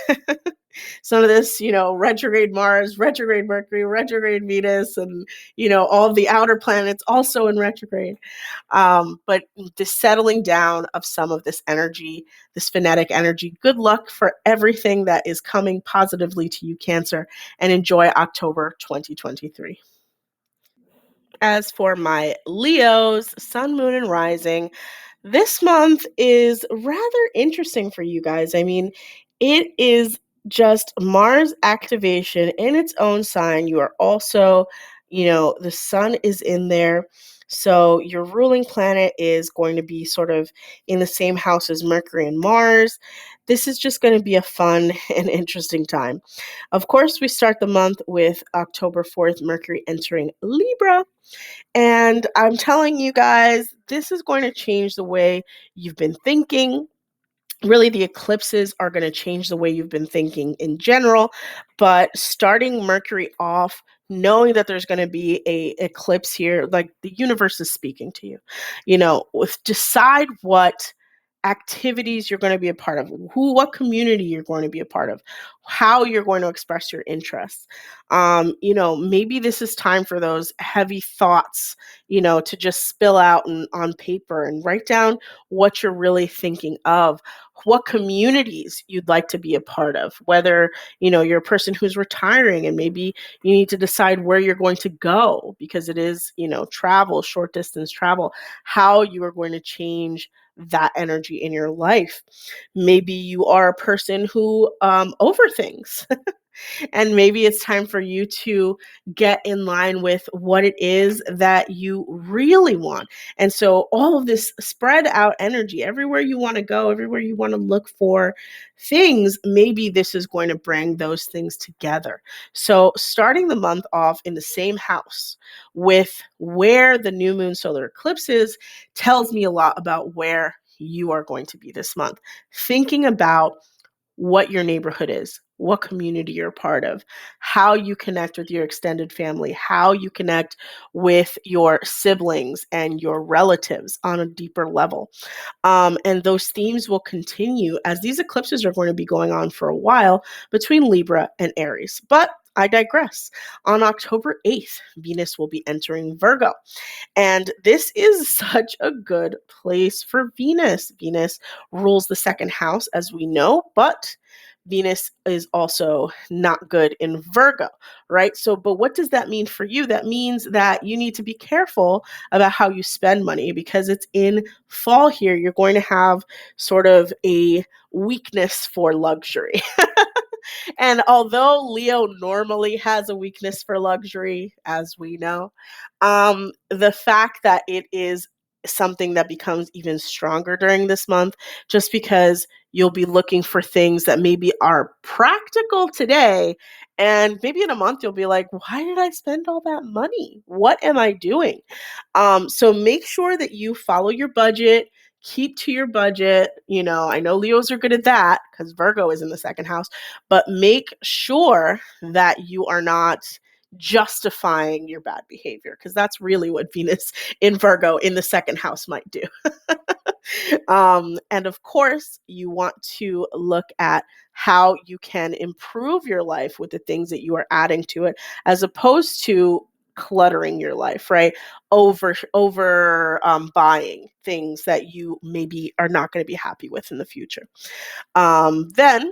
Some of this, retrograde Mars, retrograde Mercury, retrograde Venus, and, all of the outer planets also in retrograde. But the settling down of some of this energy, this phonetic energy. Good luck for everything that is coming positively to you, Cancer, and enjoy October 2023. As for my Leos, Sun, Moon, and Rising, this month is rather interesting for you guys. I mean, it is just Mars activation in its own sign. You are also, the sun is in there. So your ruling planet is going to be sort of in the same house as Mercury and Mars. This is just going to be a fun and interesting time. Of course, we start the month with October 4th, Mercury entering Libra. And I'm telling you guys, this is going to change the way you've been thinking. Really, the eclipses are going to change the way you've been thinking in general. But starting Mercury off, knowing that there's going to be a eclipse here, like the universe is speaking to you. Decide what activities you're going to be a part of, what community you're going to be a part of, how you're going to express your interests. Maybe this is time for those heavy thoughts, to just spill out on paper and write down what you're really thinking of, what communities you'd like to be a part of, whether, you're a person who's retiring and maybe you need to decide where you're going to go because it is, travel, short distance travel, how you are going to change that energy in your life. Maybe you are a person who overthinks. And maybe it's time for you to get in line with what it is that you really want. And so all of this spread out energy, everywhere you want to go, everywhere you want to look for things, maybe this is going to bring those things together. So starting the month off in the same house with where the new moon solar eclipse is tells me a lot about where you are going to be this month. Thinking about what your neighborhood is, what community you're a part of, how you connect with your extended family, how you connect with your siblings and your relatives on a deeper level. And those themes will continue as these eclipses are going to be going on for a while between Libra and Aries. But I digress. On October 8th, Venus will be entering Virgo. And this is such a good place for Venus. Venus rules the second house, as we know, but Venus is also not good in Virgo, right? So, but what does that mean for you? That means that you need to be careful about how you spend money because it's in fall here. You're going to have sort of a weakness for luxury. And although Leo normally has a weakness for luxury, as we know, the fact that it is something that becomes even stronger during this month, just because you'll be looking for things that maybe are practical today. And maybe in a month, you'll be like, why did I spend all that money? What am I doing? So make sure that you follow your budget, keep to your budget. I know Leos are good at that because Virgo is in the second house, but make sure that you are not justifying your bad behavior, because that's really what Venus in Virgo in the second house might do. And of course, you want to look at how you can improve your life with the things that you are adding to it, as opposed to cluttering your life, right? Over buying things that you maybe are not going to be happy with in the future. Then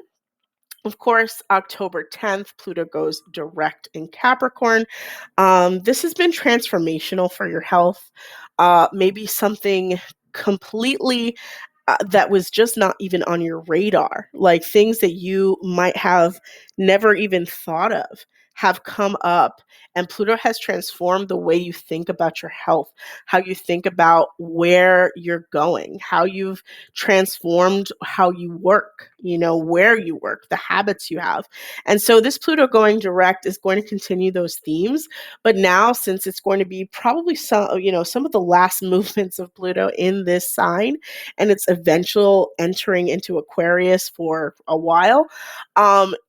of course, October 10th, Pluto goes direct in Capricorn. This has been transformational for your health. Maybe something completely that was just not even on your radar, like things that you might have never even thought of have come up, and Pluto has transformed the way you think about your health, how you think about where you're going, how you've transformed how you work, where you work, the habits you have. And so this Pluto going direct is going to continue those themes, but now, since it's going to be probably some of the last movements of Pluto in this sign, and its eventual entering into Aquarius for a while,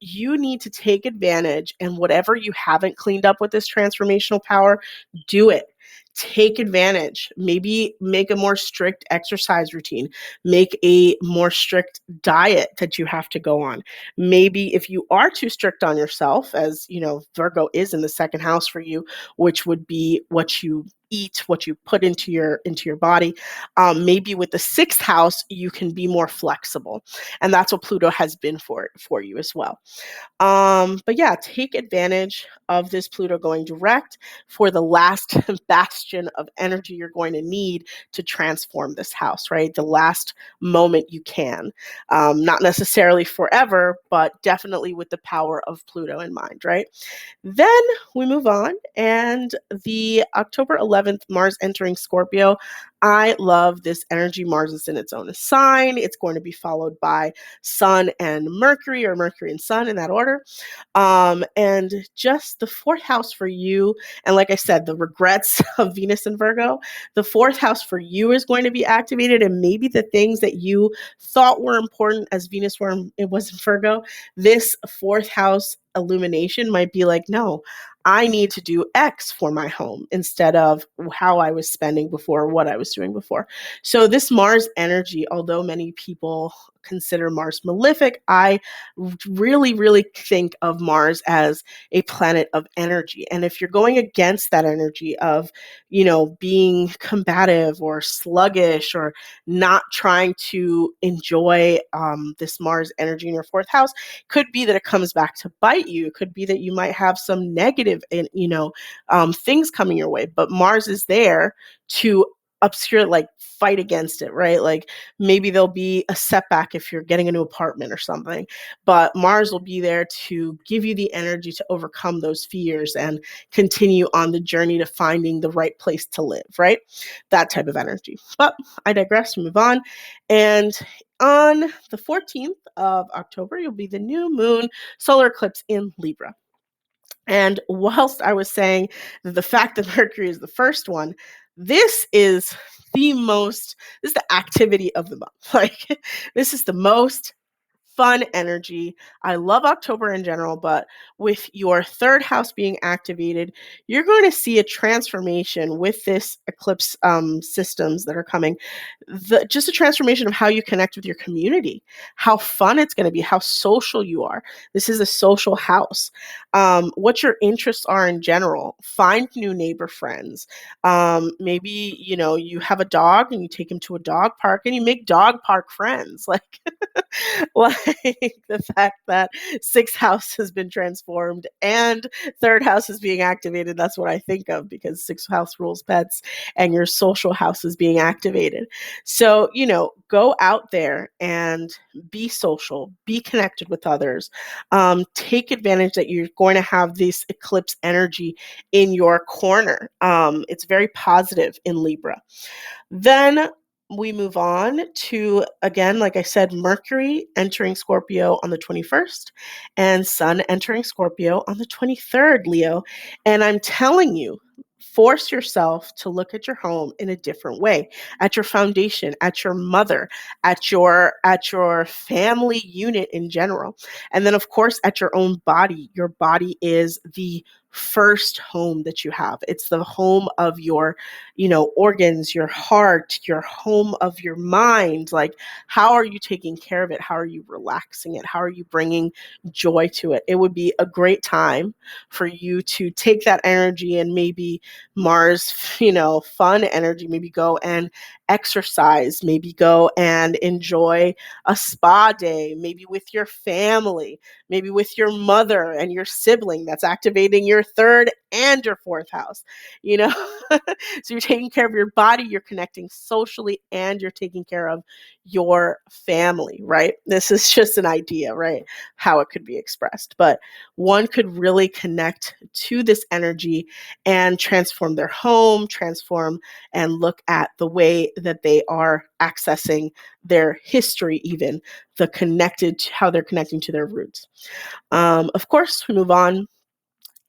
you need to take advantage, and whatever you haven't cleaned up with this transformational power, do it. Take advantage. Maybe make a more strict exercise routine. Make a more strict diet that you have to go on. Maybe if you are too strict on yourself, as Virgo is in the second house for you, which would be what you eat, what you put into your body. Maybe with the sixth house, you can be more flexible, and that's what Pluto has been for you as well. But yeah, take advantage of this Pluto going direct for the last bastion of energy you're going to need to transform this house, right? The last moment you can. Not necessarily forever, but definitely with the power of Pluto in mind, right? Then we move on, and the October 11th, Mars entering Scorpio. I love this energy. Mars is in its own sign. It's going to be followed by Sun and Mercury, or Mercury and Sun in that order. And just the fourth house for you, and like I said, the regrets of Venus and Virgo, the fourth house for you is going to be activated, and maybe the things that you thought were important as Venus it was in Virgo, this fourth house illumination might be like, no, I need to do X for my home instead of how I was spending before, or what I was doing before. So this Mars energy, although many people consider Mars malefic, I really, really think of Mars as a planet of energy. And if you're going against that energy of, being combative or sluggish, or not trying to enjoy this Mars energy in your fourth house, could be that it comes back to bite you. It could be that you might have some negative, things coming your way. But Mars is there to obscure, like fight against it, right? Like maybe there'll be a setback if you're getting a new apartment or something, but Mars will be there to give you the energy to overcome those fears and continue on the journey to finding the right place to live, right? That type of energy. But I digress, move on. And on the 14th of October, you'll be the new moon solar eclipse in Libra. And whilst I was saying that the fact that Mercury is the first one, this is this is the activity of the month. Like, this is the most fun energy. I love October in general, but with your third house being activated, you're going to see a transformation with this eclipse systems that are coming. Just a transformation of how you connect with your community, how fun it's going to be, how social you are. This is a social house. What your interests are in general. Find new neighbor friends. Maybe, you have a dog and you take him to a dog park and you make dog park friends. Like, like the fact that sixth house has been transformed and third house is being activated. That's what I think of, because sixth house rules pets and your social house is being activated. So, go out there and be social, be connected with others. Take advantage that you're going to have this eclipse energy in your corner. It's very positive in Libra. Then we move on to, again, like I said, Mercury entering Scorpio on the 21st and Sun entering Scorpio on the 23rd, Leo. And I'm telling you, force yourself to look at your home in a different way, at your foundation, at your mother, at your family unit in general. And then of course at your own body. Your body is the first home that you have. It's the home of your, organs, your heart, your home of your mind. Like, how are you taking care of it? How are you relaxing it? How are you bringing joy to it? It would be a great time for you to take that energy and maybe Mars, fun energy, maybe go and exercise, maybe go and enjoy a spa day, maybe with your family, maybe with your mother and your sibling that's activating your third and your fourth house, you know? So you're taking care of your body, you're connecting socially, and you're taking care of your family, right? This is just an idea, right? How it could be expressed. But one could really connect to this energy and transform their home, transform and look at the way that they are accessing their history, even how they're connecting to their roots. Of course, we move on.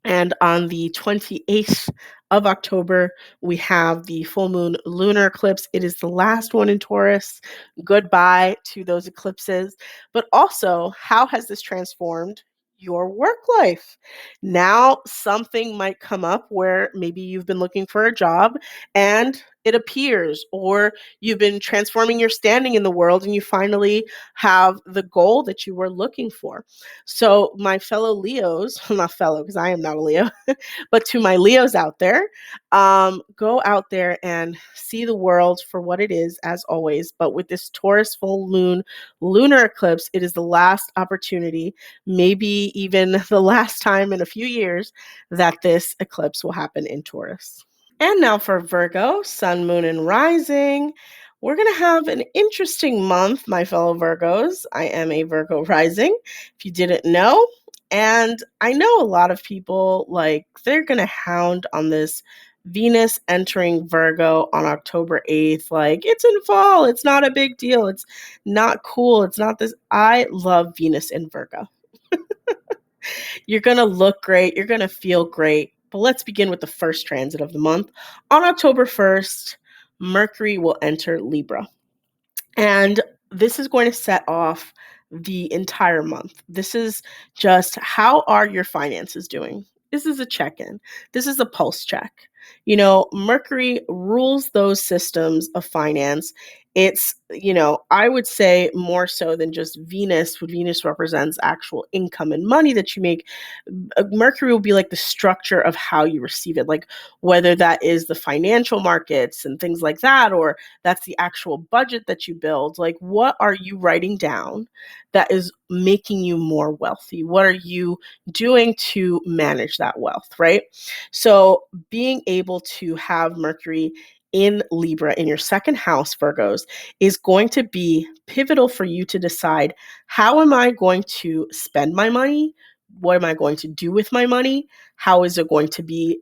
And on the 28th of October, we have the full moon lunar eclipse. It is the last one in Taurus. Goodbye to those eclipses. But also, how has this transformed your work life? Now, something might come up where maybe you've been looking for a job and it appears, or you've been transforming your standing in the world and you finally have the goal that you were looking for. So, my fellow Leos, not fellow because I am not a Leo, but to my Leos out there, go out there and see the world for what it is, as always. But with this Taurus full moon lunar eclipse, it is the last opportunity, maybe even the last time in a few years, that this eclipse will happen in Taurus. And now for Virgo, sun, moon, and rising. We're going to have an interesting month, my fellow Virgos. I am a Virgo rising, if you didn't know. And I know a lot of people, they're going to hound on this Venus entering Virgo on October 8th. Like, it's in fall. It's not a big deal. It's not cool. It's not this. I love Venus in Virgo. You're going to look great. You're going to feel great. But let's begin with the first transit of the month. On October 1st, Mercury will enter Libra. And this is going to set off the entire month. This is just, how are your finances doing? This is a check-in. This is a pulse check. Mercury rules those systems of finance. It's, I would say more so than just Venus. When Venus represents actual income and money that you make, Mercury will be like the structure of how you receive it, like whether that is the financial markets and things like that, or that's the actual budget that you build. Like, what are you writing down that is making you more wealthy? What are you doing to manage that wealth, right? So being able to have Mercury in Libra in your second house, Virgos, is going to be pivotal for you to decide, how am I going to spend my money? What am I going to do with my money? How is it going to be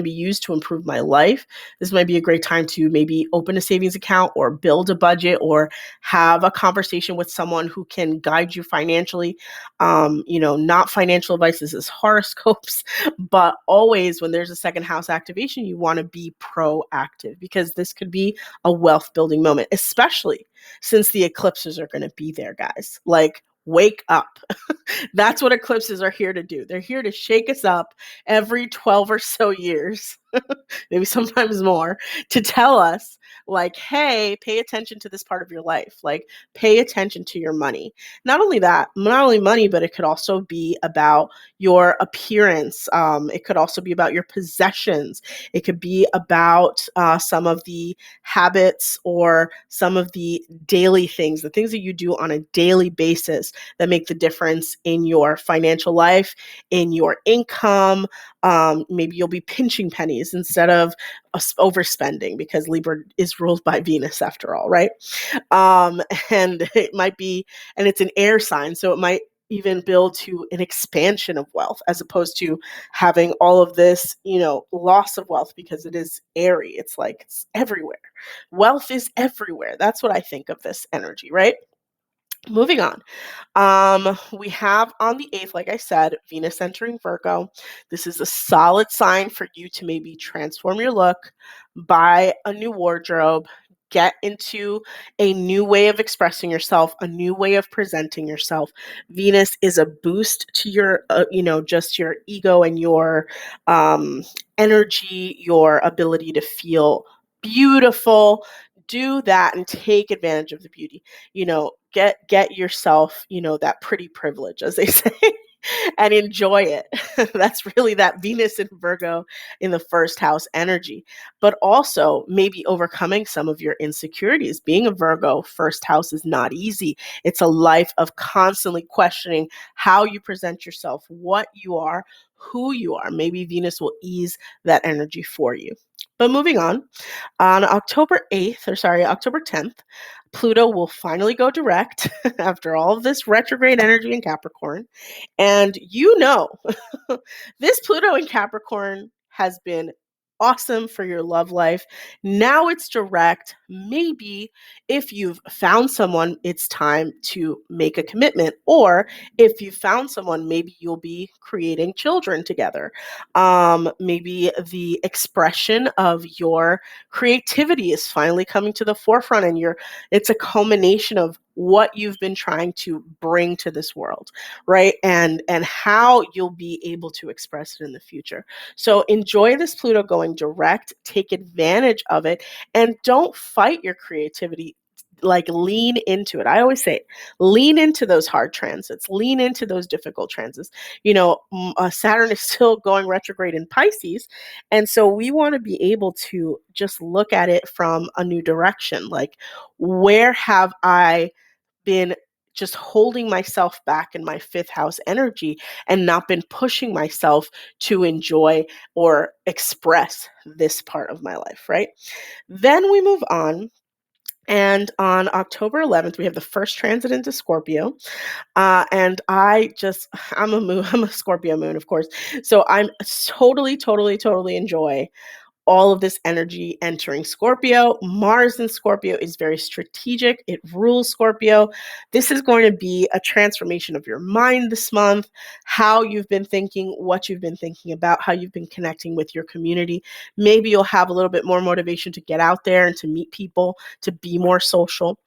used to improve my life? This might be a great time to maybe open a savings account or build a budget or have a conversation with someone who can guide you financially. Not financial advice, this is horoscopes, but always when there's a second house activation, you want to be proactive, because this could be a wealth building moment, especially since the eclipses are going to be there, guys. Like, wake up. That's what eclipses are here to do. They're here to shake us up every 12 or so years, maybe sometimes more, to tell us, like, hey, pay attention to this part of your life. Like, pay attention to your money. Not only that, not only money, but it could also be about your appearance. It could also be about your possessions. It could be about some of the habits or some of the daily things, the things that you do on a daily basis that make the difference in your financial life, in your income. Maybe you'll be pinching pennies instead of overspending, because Libra is ruled by Venus after all, right? And it might be, and it's an air sign, so it might even build to an expansion of wealth, as opposed to having all of this, loss of wealth, because it is airy. It's like, it's everywhere. Wealth is everywhere. That's what I think of this energy, right? Moving on. We have on the 8th, like I said, Venus entering Virgo. This is a solid sign for you to maybe transform your look, buy a new wardrobe, get into a new way of expressing yourself, a new way of presenting yourself. Venus is a boost to your, just your ego and your energy, your ability to feel beautiful. Do that and take advantage of the beauty. Get yourself, that pretty privilege, as they say, and enjoy it. That's really that Venus in Virgo in the first house energy, but also maybe overcoming some of your insecurities. Being a Virgo first house is not easy. It's a life of constantly questioning how you present yourself, what you are, who you are. Maybe Venus will ease that energy for you. But moving on October 10th, Pluto will finally go direct after all of this retrograde energy in Capricorn. And this Pluto in Capricorn has been awesome for your love life. Now it's direct. Maybe if you've found someone, it's time to make a commitment. Or if you found someone, maybe you'll be creating children together. Maybe the expression of your creativity is finally coming to the forefront, and it's a culmination of what you've been trying to bring to this world, right? And how you'll be able to express it in the future. So enjoy this Pluto going direct, take advantage of it, and don't fight your creativity. Like, lean into it. I always say, lean into those hard transits, lean into those difficult transits. Saturn is still going retrograde in Pisces, and so we want to be able to just look at it from a new direction. Like, where have I been just holding myself back in my fifth house energy and not been pushing myself to enjoy or express this part of my life, right? Then we move on. And on October 11th, we have the first transit into Scorpio. And I'm a Scorpio moon, of course. So I'm totally enjoy all of this energy entering Scorpio. Mars in Scorpio is very strategic. It rules Scorpio. This is going to be a transformation of your mind this month, how you've been thinking, what you've been thinking about, how you've been connecting with your community. Maybe you'll have a little bit more motivation to get out there and to meet people, to be more social.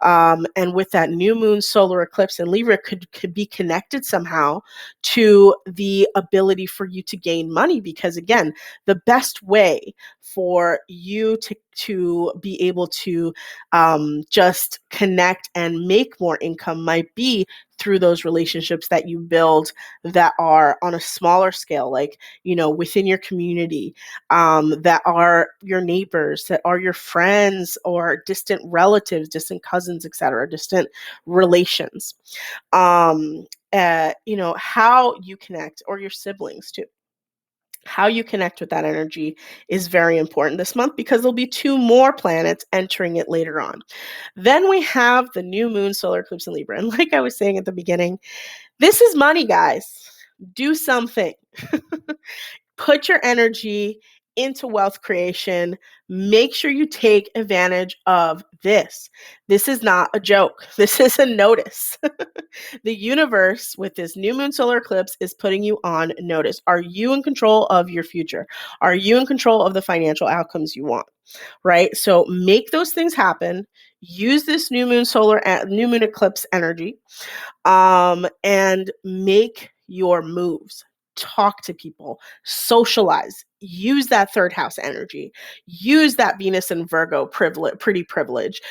And with that new moon solar eclipse in Libra could be connected somehow to the ability for you to gain money, because again, the best way for you to be able to just connect and make more income might be through those relationships that you build that are on a smaller scale, like, within your community, that are your neighbors, that are your friends or distant relatives, distant cousins, etc., distant relations. How you connect, or your siblings too. How you connect with that energy is very important this month, because there'll be 2 more planets entering it later on. Then we have the new moon solar eclipse in Libra. And like I was saying at the beginning, this is money, guys. Do something. Put your energy into wealth creation. Make sure you take advantage of this. This is not a joke. This is a notice. The universe, with this new moon solar eclipse, is putting you on notice. Are you in control of your future? Are you in control of the financial outcomes you want? Right? So make those things happen. Use this new moon eclipse energy, and make your moves. Talk to people, socialize, use that third house energy, use that Venus and Virgo pretty privilege,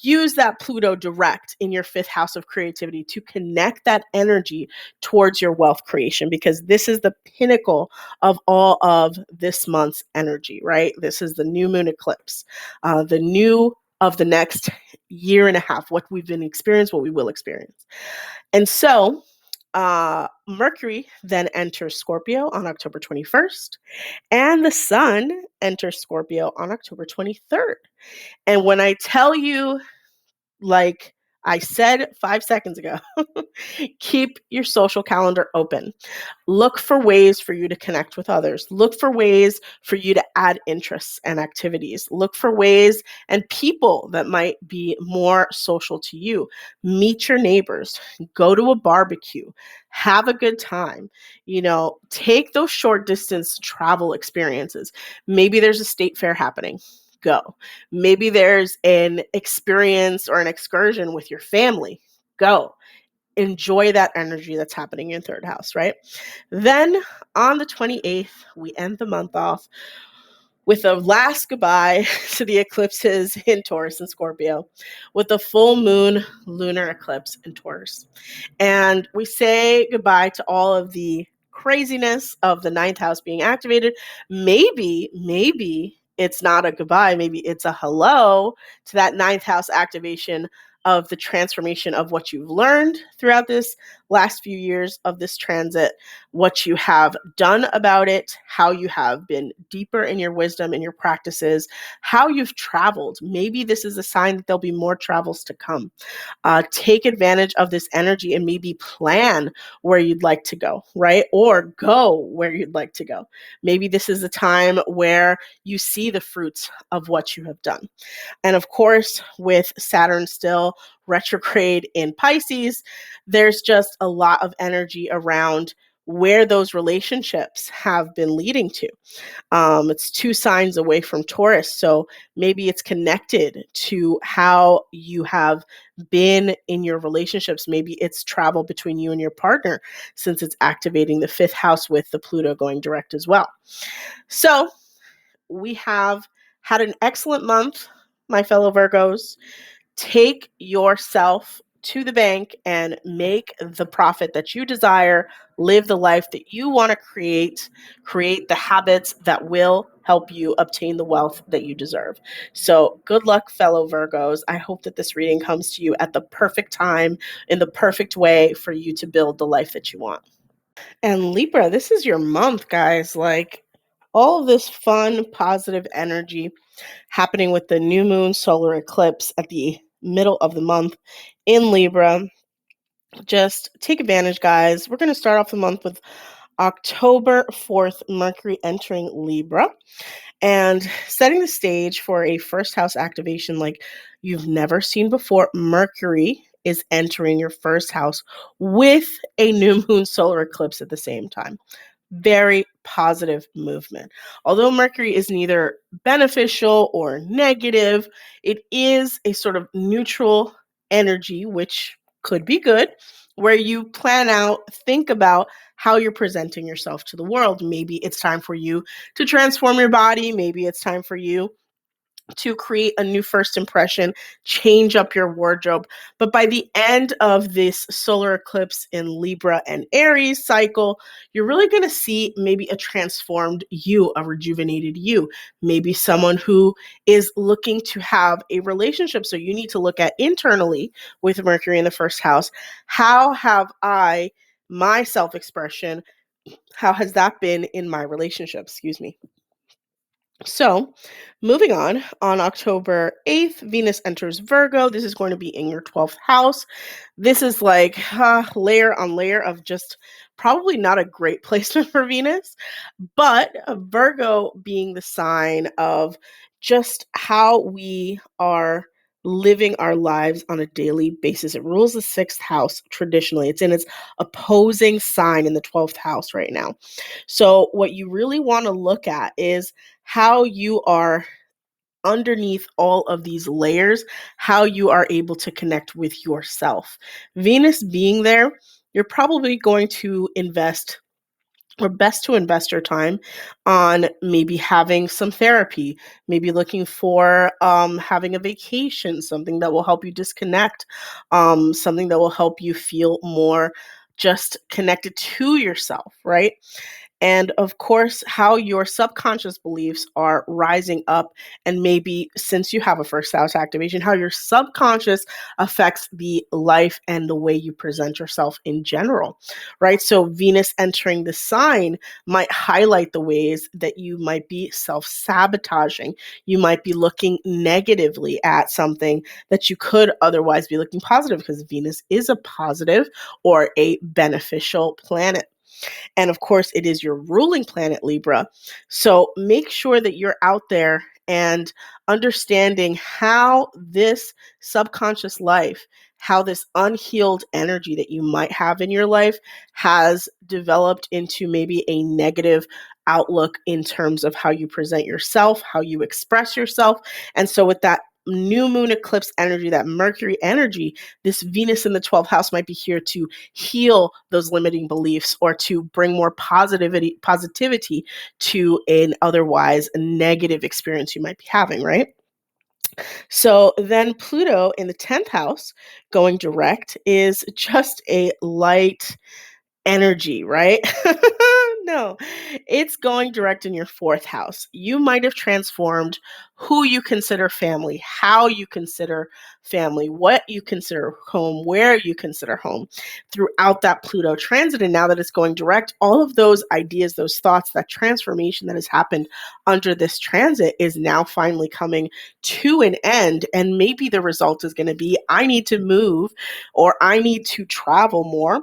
use that Pluto direct in your fifth house of creativity to connect that energy towards your wealth creation, because this is the pinnacle of all of this month's energy, right? This is the new moon eclipse, the new of the next year and a half, what we've been experiencing, what we will experience. And so Mercury then enters Scorpio on October 21st, and the Sun enters Scorpio on October 23rd. And when I tell you, like, I said 5 seconds ago. Keep your social calendar open. Look for ways for you to connect with others. Look for ways for you to add interests and activities. Look for ways and people that might be more social to you. Meet your neighbors. Go to a barbecue. Have a good time. Take those short distance travel experiences. Maybe there's a state fair happening. Go. Maybe there's an experience or an excursion with your family. Go. Enjoy that energy that's happening in third house, right? Then on the 28th, we end the month off with a last goodbye to the eclipses in Taurus and Scorpio, with the full moon lunar eclipse in Taurus. And we say goodbye to all of the craziness of the ninth house being activated. Maybe it's not a goodbye. Maybe it's a hello to that ninth house activation of the transformation of what you've learned throughout this last few years of this transit, what you have done about it, how you have been deeper in your wisdom and your practices, how you've traveled. Maybe this is a sign that there'll be more travels to come. Take advantage of this energy and maybe plan where you'd like to go, right? Or go where you'd like to go. Maybe this is a time where you see the fruits of what you have done. And of course, with Saturn still retrograde in Pisces, there's just a lot of energy around where those relationships have been leading to. It's 2 signs away from Taurus, so maybe it's connected to how you have been in your relationships. Maybe it's travel between you and your partner, since it's activating the 5th house with the Pluto going direct as well. So we have had an excellent month, my fellow Virgos. Take yourself to the bank and make the profit that you desire, live the life that you want to create the habits that will help you obtain the wealth that you deserve. So good luck, fellow Virgos. I hope that this reading comes to you at the perfect time, in the perfect way for you to build the life that you want. And Libra, this is your month, guys. Like, all of this fun, positive energy happening with the new moon solar eclipse at the middle of the month in Libra. Just take advantage, guys. We're going to start off the month with October 4th, Mercury entering Libra and setting the stage for a first house activation like you've never seen before. Mercury is entering your first house with a new moon solar eclipse at the same time. Very positive movement. Although Mercury is neither beneficial or negative, it is a sort of neutral energy, which could be good, where you plan out, think about how you're presenting yourself to the world. Maybe it's time for you to transform your body. Maybe it's time for you to create a new first impression, change up your wardrobe. But by the end of this solar eclipse in Libra and Aries cycle, you're really going to see maybe a transformed you, a rejuvenated you, maybe someone who is looking to have a relationship. So you need to look at internally with Mercury in the first house. How have my self-expression, how has that been in my relationship? Excuse me. So, moving on October 8th, Venus enters Virgo. This is going to be in your 12th house. This is like layer on layer of just probably not a great placement for Venus, but Virgo being the sign of just how we are living our lives on a daily basis. It rules the 6th house traditionally. It's in its opposing sign in the 12th house right now. So what you really want to look at is how you are underneath all of these layers, how you are able to connect with yourself. Venus being there, you're probably going to invest, or best to invest your time on maybe having some therapy, maybe looking for having a vacation, something that will help you disconnect, something that will help you feel more just connected to yourself, right? And of course, how your subconscious beliefs are rising up. And maybe since you have a first house activation, how your subconscious affects the life and the way you present yourself in general, right? So, Venus entering the sign might highlight the ways that you might be self sabotaging. You might be looking negatively at something that you could otherwise be looking positive, because Venus is a positive or a beneficial planet. And of course, it is your ruling planet, Libra. So make sure that you're out there and understanding how this subconscious life, how this unhealed energy that you might have in your life has developed into maybe a negative outlook in terms of how you present yourself, how you express yourself. And so, with that new moon eclipse energy, that Mercury energy, this Venus in the 12th house might be here to heal those limiting beliefs or to bring more positivity to an otherwise negative experience you might be having, right? So then Pluto in the 10th house going direct is just a light energy, right? No, it's going direct in your 4th house. You might have transformed who you consider family, how you consider family, what you consider home, where you consider home throughout that Pluto transit. And now that it's going direct, all of those ideas, those thoughts, that transformation that has happened under this transit is now finally coming to an end. And maybe the result is going to be I need to move or I need to travel more,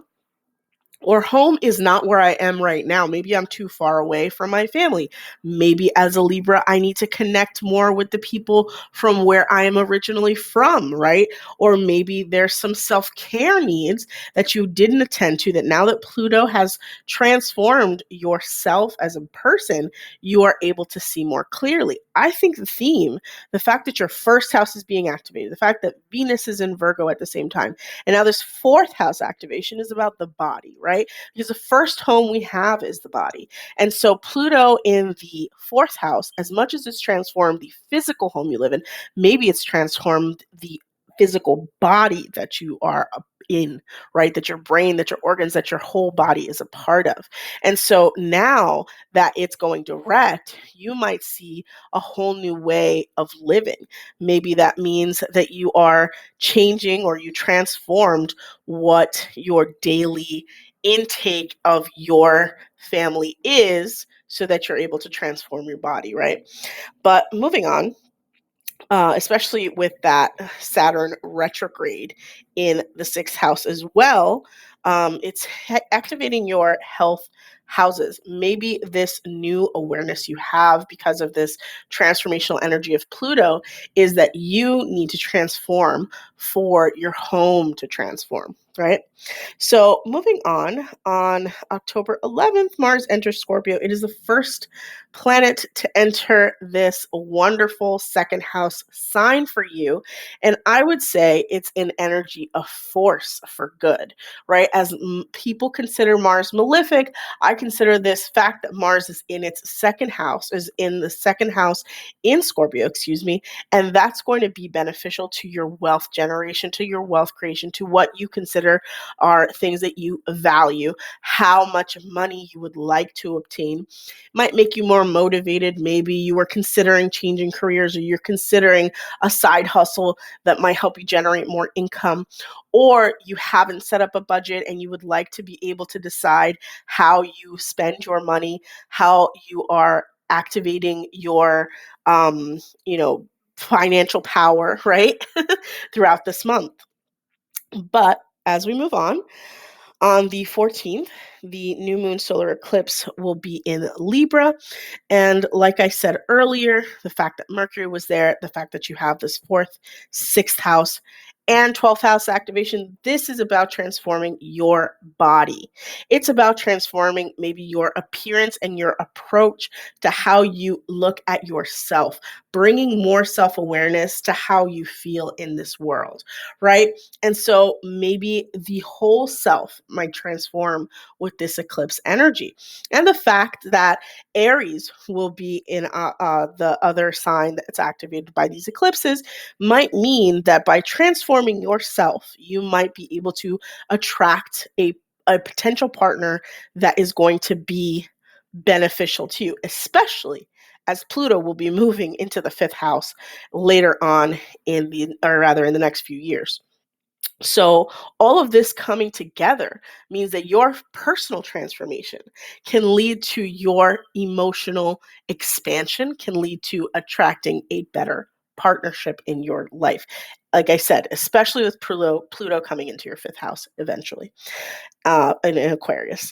or home is not where I am right now. Maybe I'm too far away from my family. Maybe as a Libra, I need to connect more with the people from where I am originally from, right? Or maybe there's some self-care needs that you didn't attend to, that now that Pluto has transformed yourself as a person, you are able to see more clearly. I think the theme, the fact that your first house is being activated, the fact that Venus is in Virgo at the same time, and now this 4th house activation is about the body, right? Because the first home we have is the body. And so Pluto in the 4th house, as much as it's transformed the physical home you live in, maybe it's transformed the physical body that you are in, right? That your brain, that your organs, that your whole body is a part of. And so now that it's going direct, you might see a whole new way of living. Maybe that means that you are changing or you transformed what your daily intake of your family is so that you're able to transform your body, right? But moving on, especially with that Saturn retrograde in the 6th house as well, it's activating your health houses. Maybe this new awareness you have because of this transformational energy of Pluto is that you need to transform for your home to transform, right? So moving on October 11th, Mars enters Scorpio. It is the first planet to enter this wonderful 2nd house sign for you. And I would say it's an energy of force for good, right? As people consider Mars malefic, I consider this fact that Mars is in its 2nd house, is in the 2nd house in Scorpio, excuse me, and that's going to be beneficial to your wealth generation, to your wealth creation, to what you consider are things that you value, how much money you would like to obtain. Might make you more motivated. Maybe you are considering changing careers, or you're considering a side hustle that might help you generate more income, or you haven't set up a budget and you would like to be able to decide how you spend your money, how you are activating your um, you know, financial power, right? Throughout this month. But as we move on the 14th, the new moon solar eclipse will be in Libra. And like I said earlier, the fact that Mercury was there, the fact that you have this 4th, 6th house, and 12th house activation, this is about transforming your body. It's about transforming maybe your appearance and your approach to how you look at yourself, bringing more self-awareness to how you feel in this world, right? And so maybe the whole self might transform with this eclipse energy. And the fact that Aries will be in the other sign that's activated by these eclipses might mean that by transforming yourself, you might be able to attract a potential partner that is going to be beneficial to you, especially as Pluto will be moving into the fifth house later on in the next few years. So, all of this coming together means that your personal transformation can lead to your emotional expansion, can lead to attracting a better partnership in your life. Like I said, especially with Pluto coming into your fifth house eventually, in Aquarius.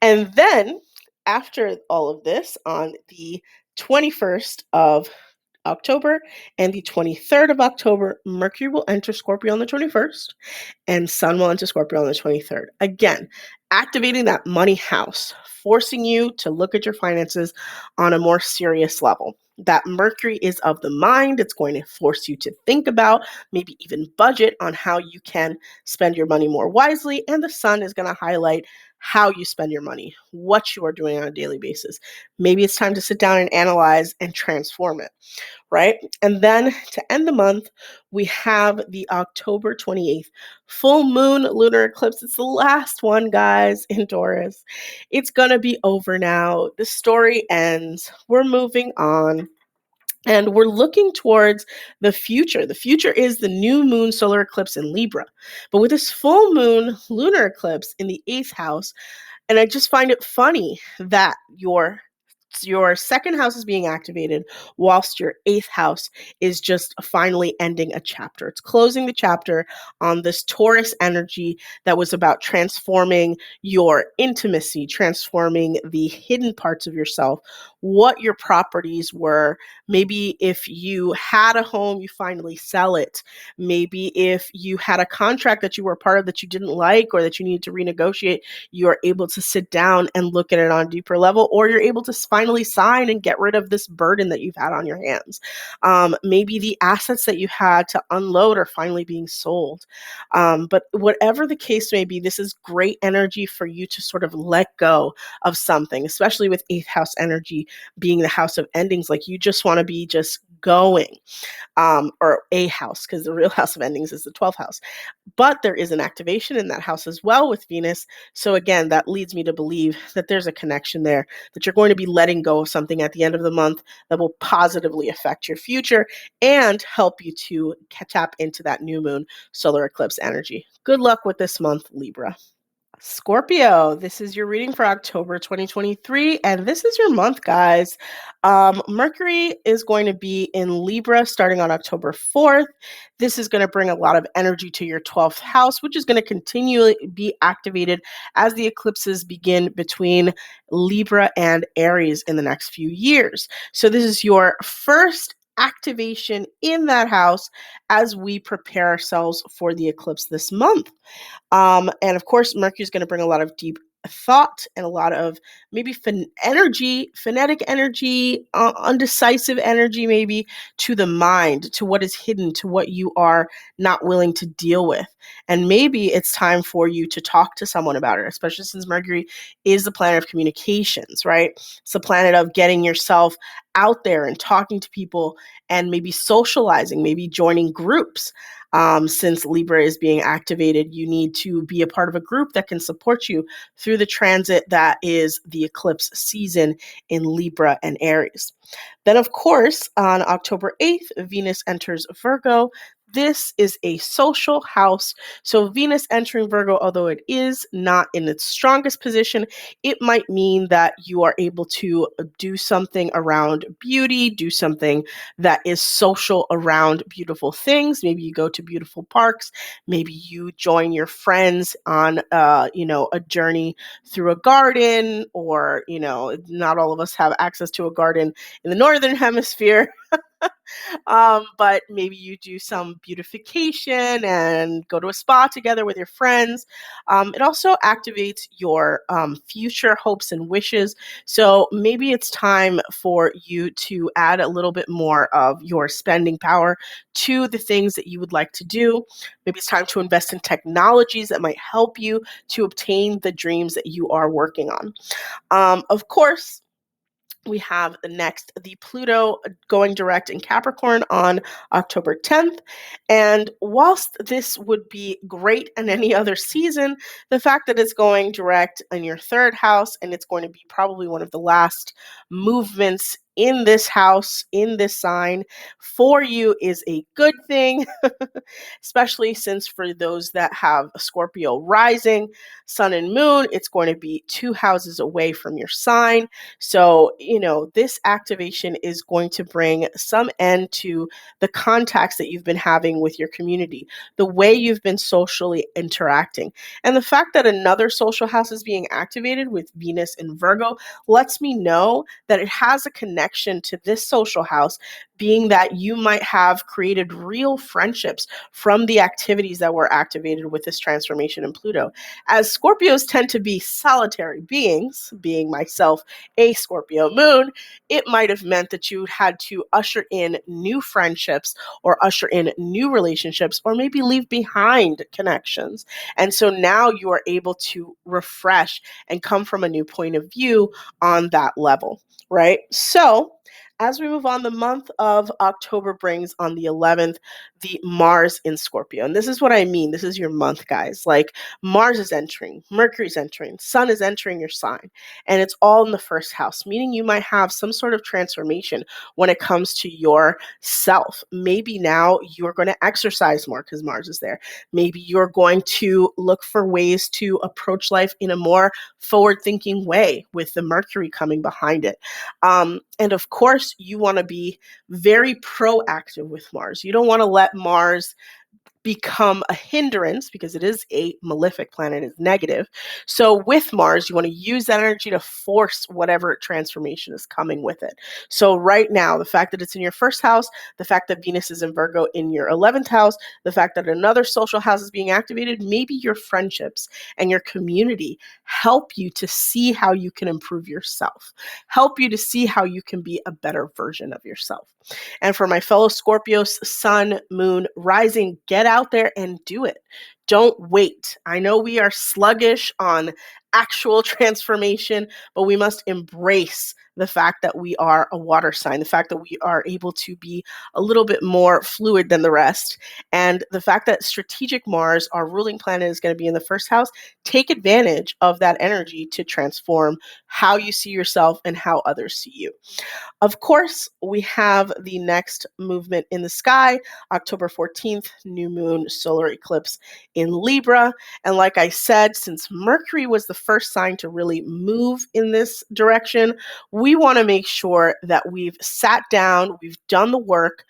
And then, after all of this, on the 21st of October and the 23rd of October, Mercury will enter Scorpio on the 21st and Sun will enter Scorpio on the 23rd. Again, activating that money house, forcing you to look at your finances on a more serious level. That Mercury is of the mind. It's going to force you to think about, maybe even budget on how you can spend your money more wisely. And the Sun is going to highlight how you spend your money, what you are doing on a daily basis. Maybe it's time to sit down and analyze and transform it, right? And then to end the month, we have the October 28th full moon lunar eclipse. It's the last one, guys, in Taurus. It's going to be over now. The story ends. We're moving on. And we're looking towards the future. The future is the new moon solar eclipse in Libra. But with this full moon lunar eclipse in the eighth house, and I just find it funny that your second house is being activated whilst your eighth house is just finally ending a chapter. It's closing the chapter on this Taurus energy that was about transforming your intimacy, transforming the hidden parts of yourself, what your properties were. Maybe if you had a home, you finally sell it. Maybe if you had a contract that you were a part of that you didn't like or that you needed to renegotiate, you're able to sit down and look at it on a deeper level, or you're able to finally sign and get rid of this burden that you've had on your hands. Maybe the assets that you had to unload are finally being sold. But whatever the case may be, this is great energy for you to sort of let go of something, especially with eighth house energy being the house of endings. Like you just want to be just going, or a house, because the real house of endings is the 12th house. But there is an activation in that house as well with Venus. So again, that leads me to believe that there's a connection there, that you're going to be letting go of something at the end of the month that will positively affect your future and help you to tap into that new moon solar eclipse energy. Good luck with this month, Libra. Scorpio, this is your reading for October 2023, and this is your month, guys. Mercury is going to be in Libra starting on October 4th. This is going to bring a lot of energy to your 12th house, which is going to continually be activated as the eclipses begin between Libra and Aries in the next few years. So this is your first activation in that house as we prepare ourselves for the eclipse this month. And of course, Mercury is going to bring a lot of deep thought and a lot of maybe phonetic energy, undecisive energy, maybe to the mind, to what is hidden, to what you are not willing to deal with. And maybe it's time for you to talk to someone about it, especially since Mercury is the planet of communications, right? It's the planet of getting yourself out there and talking to people and maybe socializing, maybe joining groups. Since Libra is being activated, you need to be a part of a group that can support you through the transit that is the eclipse season in Libra and Aries. Then, of course, on October 8th, Venus enters Virgo. This is a social house. So Venus entering Virgo, although it is not in its strongest position, it might mean that you are able to do something around beauty, do something that is social around beautiful things. Maybe you go to beautiful parks. Maybe you join your friends on, a journey through a garden, or, not all of us have access to a garden in the Northern Hemisphere. But maybe you do some beautification and go to a spa together with your friends. It also activates your future hopes and wishes. So maybe it's time for you to add a little bit more of your spending power to the things that you would like to do. Maybe it's time to invest in technologies that might help you to obtain the dreams that you are working on. Of course, We have next the Pluto going direct in Capricorn on October 10th. And whilst this would be great in any other season, the fact that it's going direct in your third house and it's going to be probably one of the last movements in this house, in this sign for you is a good thing, especially since for those that have a Scorpio rising, sun and moon, it's going to be 2 houses away from your sign. So, this activation is going to bring some end to the contacts that you've been having with your community, the way you've been socially interacting. And the fact that another social house is being activated with Venus in Virgo lets me know that it has a connection to this social house, being that you might have created real friendships from the activities that were activated with this transformation in Pluto. As Scorpios tend to be solitary beings, being myself a Scorpio moon, it might have meant that you had to usher in new friendships or usher in new relationships or maybe leave behind connections. And so now you are able to refresh and come from a new point of view on that level, right? So, as we move on, the month of October brings on the 11th the Mars in Scorpio. And this is what I mean. This is your month, guys. Like Mars is entering, Mercury's entering, Sun is entering your sign. And it's all in the first house, meaning you might have some sort of transformation when it comes to your self. Maybe now you're going to exercise more because Mars is there. Maybe you're going to look for ways to approach life in a more forward thinking way with the Mercury coming behind it. And of course, you want to be very proactive with Mars. You don't want to let Mars become a hindrance because it is a malefic planet, it's negative. So with Mars, you want to use that energy to force whatever transformation is coming with it. So right now, the fact that it's in your first house, the fact that Venus is in Virgo in your 11th house, the fact that another social house is being activated, maybe your friendships and your community help you to see how you can improve yourself, help you to see how you can be a better version of yourself. And for my fellow Scorpios, sun, moon, rising, get out there and do it. Don't wait. I know we are sluggish on actual transformation, but we must embrace the fact that we are a water sign, the fact that we are able to be a little bit more fluid than the rest, and the fact that strategic Mars, our ruling planet, is going to be in the first house. Take advantage of that energy to transform how you see yourself and how others see you. Of course, we have the next movement in the sky, October 14th, new moon solar eclipse in Libra. And like I said, since Mercury was the first sign to really move in this direction, we want to make sure that we've sat down, we've done the work,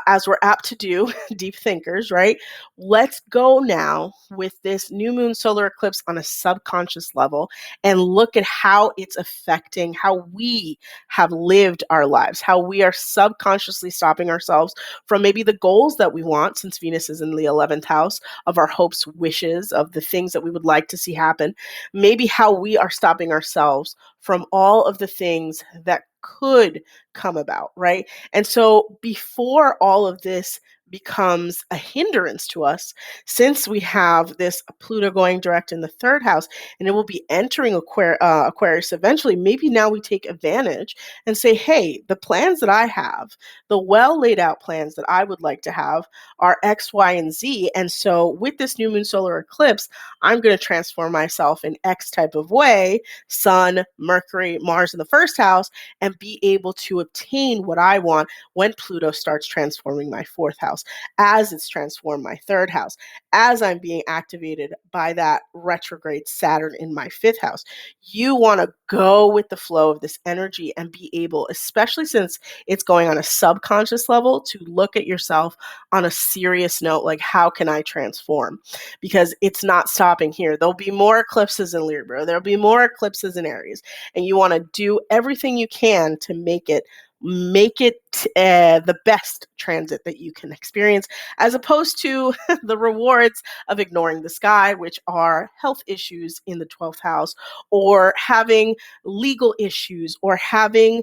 as we're apt to do, deep thinkers, right? Let's go now with this new moon solar eclipse on a subconscious level and look at how it's affecting how we have lived our lives, how we are subconsciously stopping ourselves from maybe the goals that we want, since Venus is in the 11th house, of our hopes, wishes, of the things that we would like to see happen. Maybe how we are stopping ourselves from all of the things that could come about, right? And so before all of this becomes a hindrance to us, since we have this Pluto going direct in the third house and it will be entering Aquarius eventually, maybe now we take advantage and say, hey, the plans that I have, the well laid out plans that I would like to have are X, Y, and Z. And so with this new moon solar eclipse, I'm going to transform myself in X type of way, Sun, Mercury, Mars in the first house, and be able to obtain what I want when Pluto starts transforming my fourth house, as it's transformed my third house, as I'm being activated by that retrograde Saturn in my fifth house. You want to go with the flow of this energy and be able, especially since it's going on a subconscious level, to look at yourself on a serious note, like how can I transform? Because it's not stopping here. There'll be more eclipses in Libra. There'll be more eclipses in Aries. And you want to do everything you can to make it the best transit that you can experience, as opposed to the rewards of ignoring the sky, which are health issues in the 12th house, or having legal issues, or having,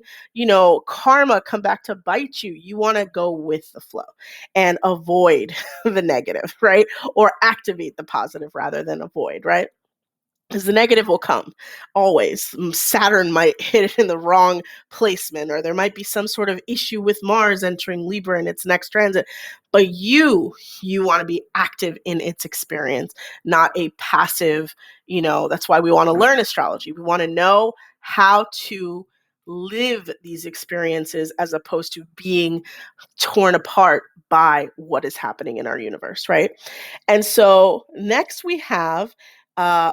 karma come back to bite you. You want to go with the flow and avoid the negative, right? Or activate the positive rather than avoid, right? because the negative will come always. Saturn might hit it in the wrong placement, or there might be some sort of issue with Mars entering Libra in its next transit. But you want to be active in its experience, not a passive, that's why we want to learn astrology. We want to know how to live these experiences as opposed to being torn apart by what is happening in our universe, right? And so next we have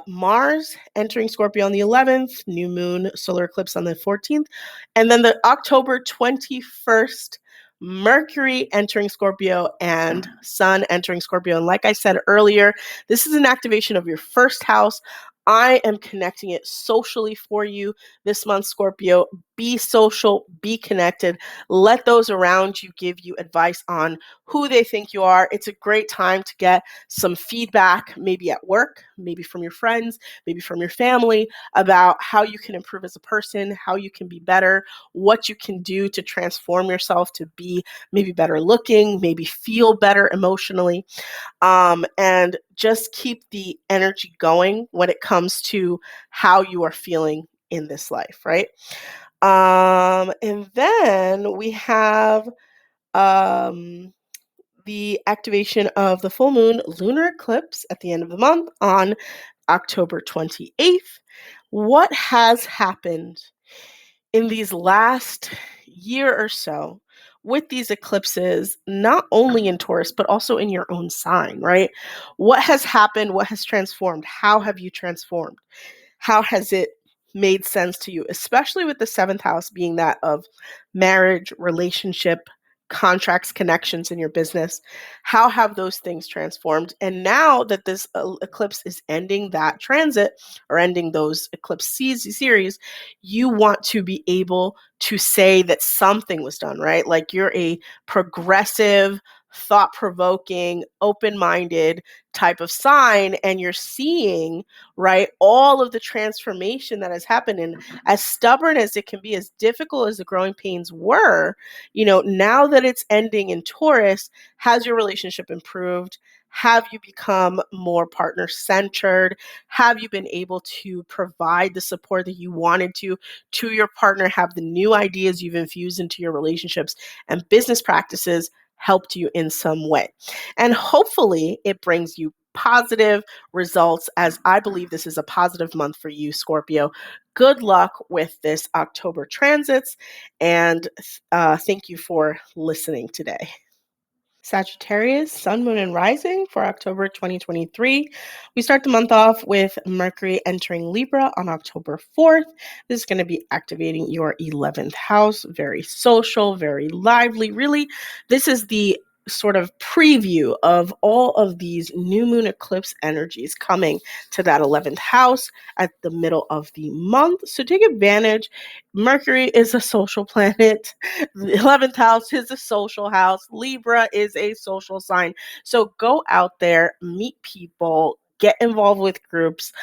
Mars entering Scorpio on the 11th, new moon, solar eclipse on the 14th, and then the October 21st, Mercury entering Scorpio and Sun entering Scorpio. And like I said earlier, this is an activation of your first house. I am connecting it socially for you this month, Scorpio. Be social, be connected. Let those around you give you advice on who they think you are. It's a great time to get some feedback, maybe at work, maybe from your friends, maybe from your family, about how you can improve as a person, how you can be better, what you can do to transform yourself to be maybe better looking, maybe feel better emotionally. And just keep the energy going when it comes to how you are feeling in this life, right? And then we have the activation of the full moon lunar eclipse at the end of the month on October 28th. What has happened in these last year or so with these eclipses, not only in Taurus, but also in your own sign, right? What has happened? What has transformed? How have you transformed? How has it made sense to you, especially with the seventh house being that of marriage, relationship, contracts, connections in your business? How have those things transformed? And now that this eclipse is ending that transit or ending those eclipse series, you want to be able to say that something was done, right? Like you're a progressive, thought-provoking, open-minded type of sign, and you're seeing, right, all of the transformation that has happened. And as stubborn as it can be, as difficult as the growing pains were, now that it's ending in Taurus, has your relationship improved? Have you become more partner-centered? Have you been able to provide the support that you wanted to your partner? Have the new ideas you've infused into your relationships and business practices helped you in some way? And hopefully it brings you positive results, as I believe this is a positive month for you, Scorpio. Good luck with this October transits, and thank you for listening today. Sagittarius, Sun, Moon, and Rising for October 2023. We start the month off with Mercury entering Libra on October 4th. This is going to be activating your 11th house. Very social, very lively. Really, this is the sort of preview of all of these new moon eclipse energies coming to that 11th house at the middle of the month. So take advantage. Mercury is a social planet. The 11th house is a social house. Libra is a social sign. So go out there, meet people, get involved with groups,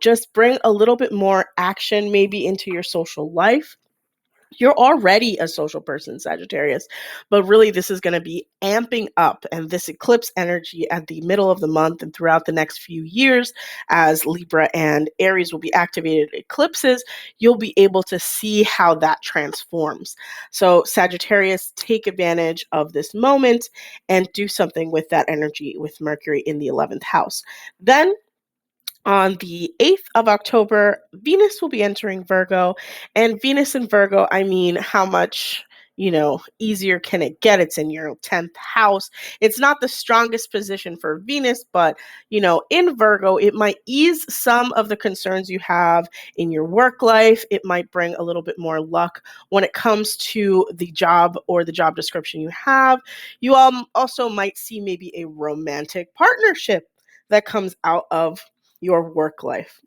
just bring a little bit more action maybe into your social life. You're already a social person, Sagittarius, but really this is going to be amping up, and this eclipse energy at the middle of the month and throughout the next few years, as Libra and Aries will be activated eclipses, you'll be able to see how that transforms. So Sagittarius, take advantage of this moment and do something with that energy with Mercury in the 11th house. Then on the 8th of October, Venus will be entering Virgo. And Venus in Virgo, I mean, how much, easier can it get? It's in your 10th house. It's not the strongest position for Venus, but, in Virgo, it might ease some of the concerns you have in your work life. It might bring a little bit more luck when it comes to the job or the job description you have. You also might see maybe a romantic partnership that comes out of your work life.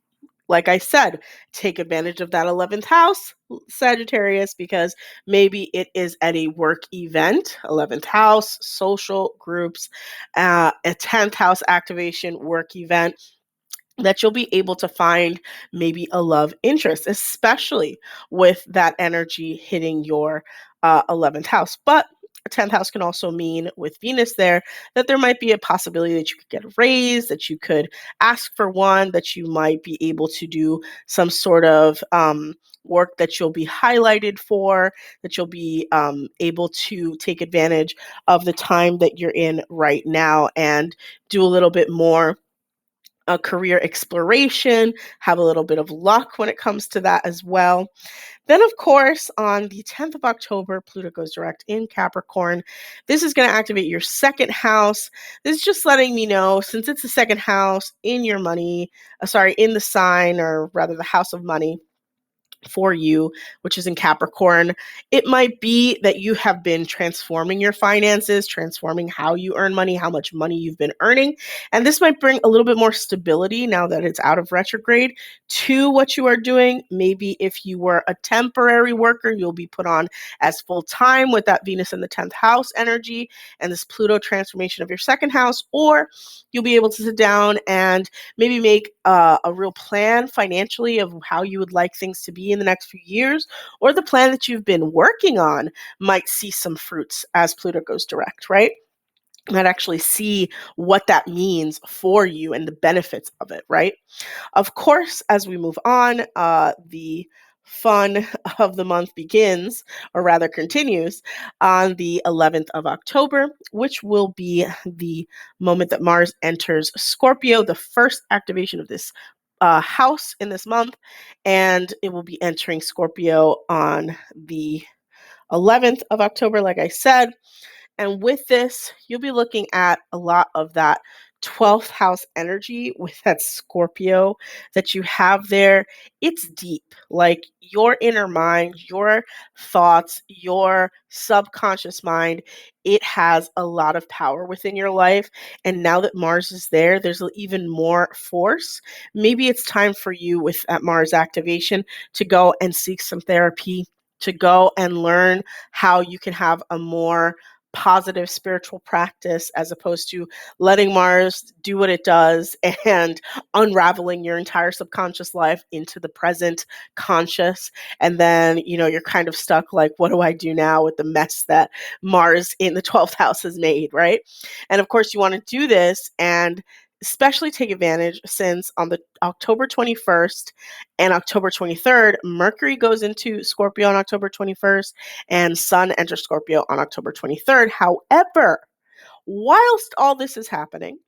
Like I said, take advantage of that 11th house, Sagittarius, because maybe it is at a work event, 11th house, social groups, a 10th house activation work event, that you'll be able to find maybe a love interest, especially with that energy hitting your 11th house. But 10th house can also mean, with Venus there, that there might be a possibility that you could get a raise, that you could ask for one, that you might be able to do some sort of work that you'll be highlighted for, that you'll be able to take advantage of the time that you're in right now and do a little bit more career exploration, have a little bit of luck when it comes to that as well. Then, of course, on the 10th of October, Pluto goes direct in Capricorn. This is going to activate your second house. This is just letting me know, since it's the second house in your money, in the sign, or rather the house of money for you, which is in Capricorn, it might be that you have been transforming your finances, transforming how you earn money, how much money you've been earning. And this might bring a little bit more stability now that it's out of retrograde to what you are doing. Maybe if you were a temporary worker, you'll be put on as full time with that Venus in the 10th house energy and this Pluto transformation of your second house, or you'll be able to sit down and maybe make a real plan financially of how you would like things to be in the next few years, or the plan that you've been working on might see some fruits as Pluto goes direct, right? You might actually see what that means for you and the benefits of it, right? Of course, as we move on, the fun of the month begins, or rather continues, on the 11th of October, which will be the moment that Mars enters Scorpio, the first activation of this house in this month, and it will be entering Scorpio on the 11th of October, like I said. And with this, you'll be looking at a lot of that 12th house energy with that Scorpio that you have there. It's deep, like your inner mind, your thoughts, your subconscious mind. It has a lot of power within your life. And now that Mars is there, there's even more force. Maybe it's time for you, with that Mars activation, to go and seek some therapy, to go and learn how you can have a more positive spiritual practice, as opposed to letting Mars do what it does and unraveling your entire subconscious life into the present conscious. And then, you're kind of stuck like, what do I do now with the mess that Mars in the 12th house has made, right? And of course, you want to do this and especially take advantage, since on the October 21st and October 23rd, Mercury goes into Scorpio on October 21st and Sun enters Scorpio on October 23rd. However, whilst all this is happening,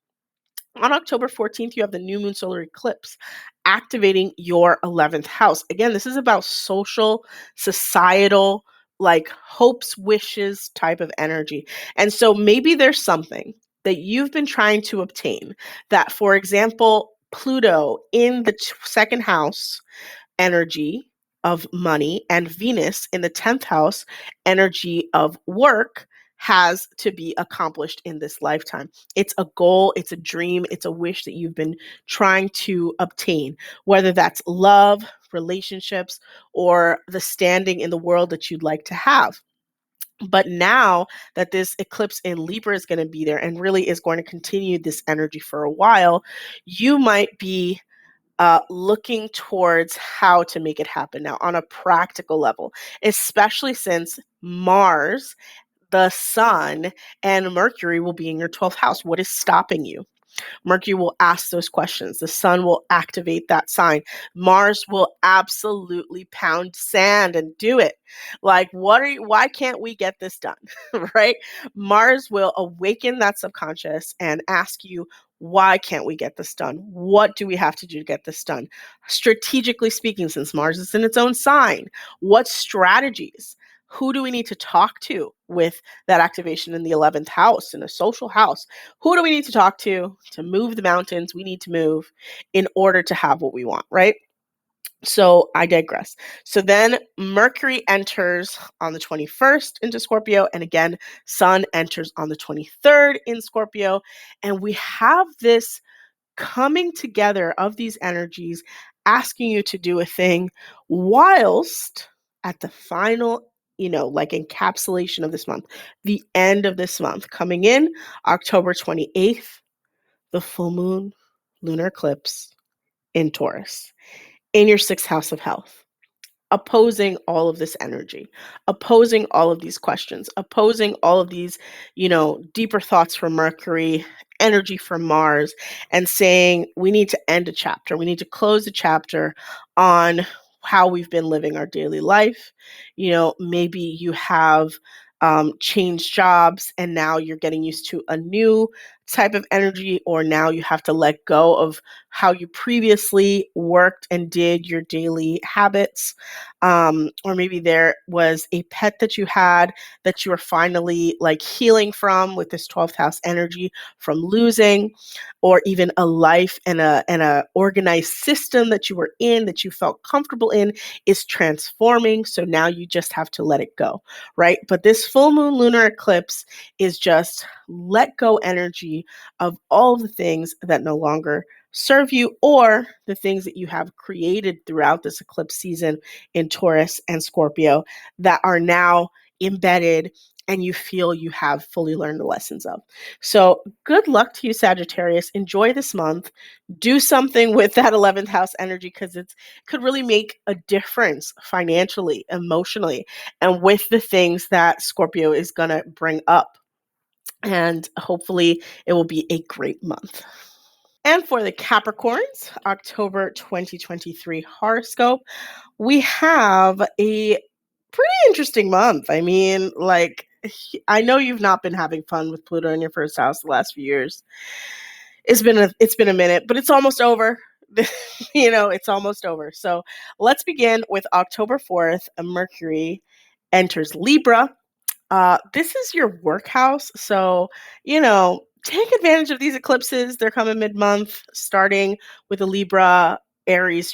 on October 14th, you have the new moon solar eclipse activating your 11th house. Again, this is about social, societal, like hopes, wishes type of energy. And so maybe there's something that you've been trying to obtain that, for example, Pluto in the second house energy of money and Venus in the 10th house energy of work has to be accomplished in this lifetime. It's a goal, it's a dream, it's a wish that you've been trying to obtain, whether that's love, relationships, or the standing in the world that you'd like to have. But now that this eclipse in Libra is going to be there and really is going to continue this energy for a while, you might be looking towards how to make it happen now on a practical level, especially since Mars, the Sun, and Mercury will be in your 12th house. What is stopping you? Mercury will ask those questions. The Sun will activate that sign. Mars will absolutely pound sand and do it. Like, why can't we get this done? Right? Mars will awaken that subconscious and ask you, why can't we get this done? What do we have to do to get this done? Strategically speaking, since Mars is in its own sign, what strategies? Who do we need to talk to with that activation in the 11th house, in a social house? Who do we need to talk to move the mountains we need to move in order to have what we want, right? So I digress. So then Mercury enters on the 21st into Scorpio. And again, Sun enters on the 23rd in Scorpio. And we have this coming together of these energies asking you to do a thing, whilst at the final, like encapsulation of this month, the end of this month, coming in October 28th, the full moon lunar eclipse in Taurus, in your 6th house of health. opposing all of this energy, opposing all of these questions, opposing all of these, deeper thoughts from Mercury, energy from Mars, and saying we need to end a chapter. We need to close a chapter on how we've been living our daily life. Maybe you have changed jobs and now you're getting used to a new type of energy, or now you have to let go of how you previously worked and did your daily habits. Or maybe there was a pet that you had that you are finally like healing from with this 12th house energy from losing, or even a life and a organized system that you were in that you felt comfortable in is transforming. So now you just have to let it go, right? But this full moon lunar eclipse is just let go energy of all of the things that no longer serve you, or the things that you have created throughout this eclipse season in Taurus and Scorpio that are now embedded and you feel you have fully learned the lessons of. So good luck to you, Sagittarius. Enjoy this month. Do something with that 11th house energy, because it could really make a difference financially, emotionally, and with the things that Scorpio is going to bring up. And hopefully it will be a great month. And for the Capricorns, October 2023 horoscope, we have a pretty interesting month. I mean, like, I know you've not been having fun with Pluto in your first house the last few years. It's been a minute, but it's almost over. It's almost over. So let's begin with October 4th. Mercury enters Libra. This is your work house. So, take advantage of these eclipses. They're coming mid-month, starting with the Libra, Aries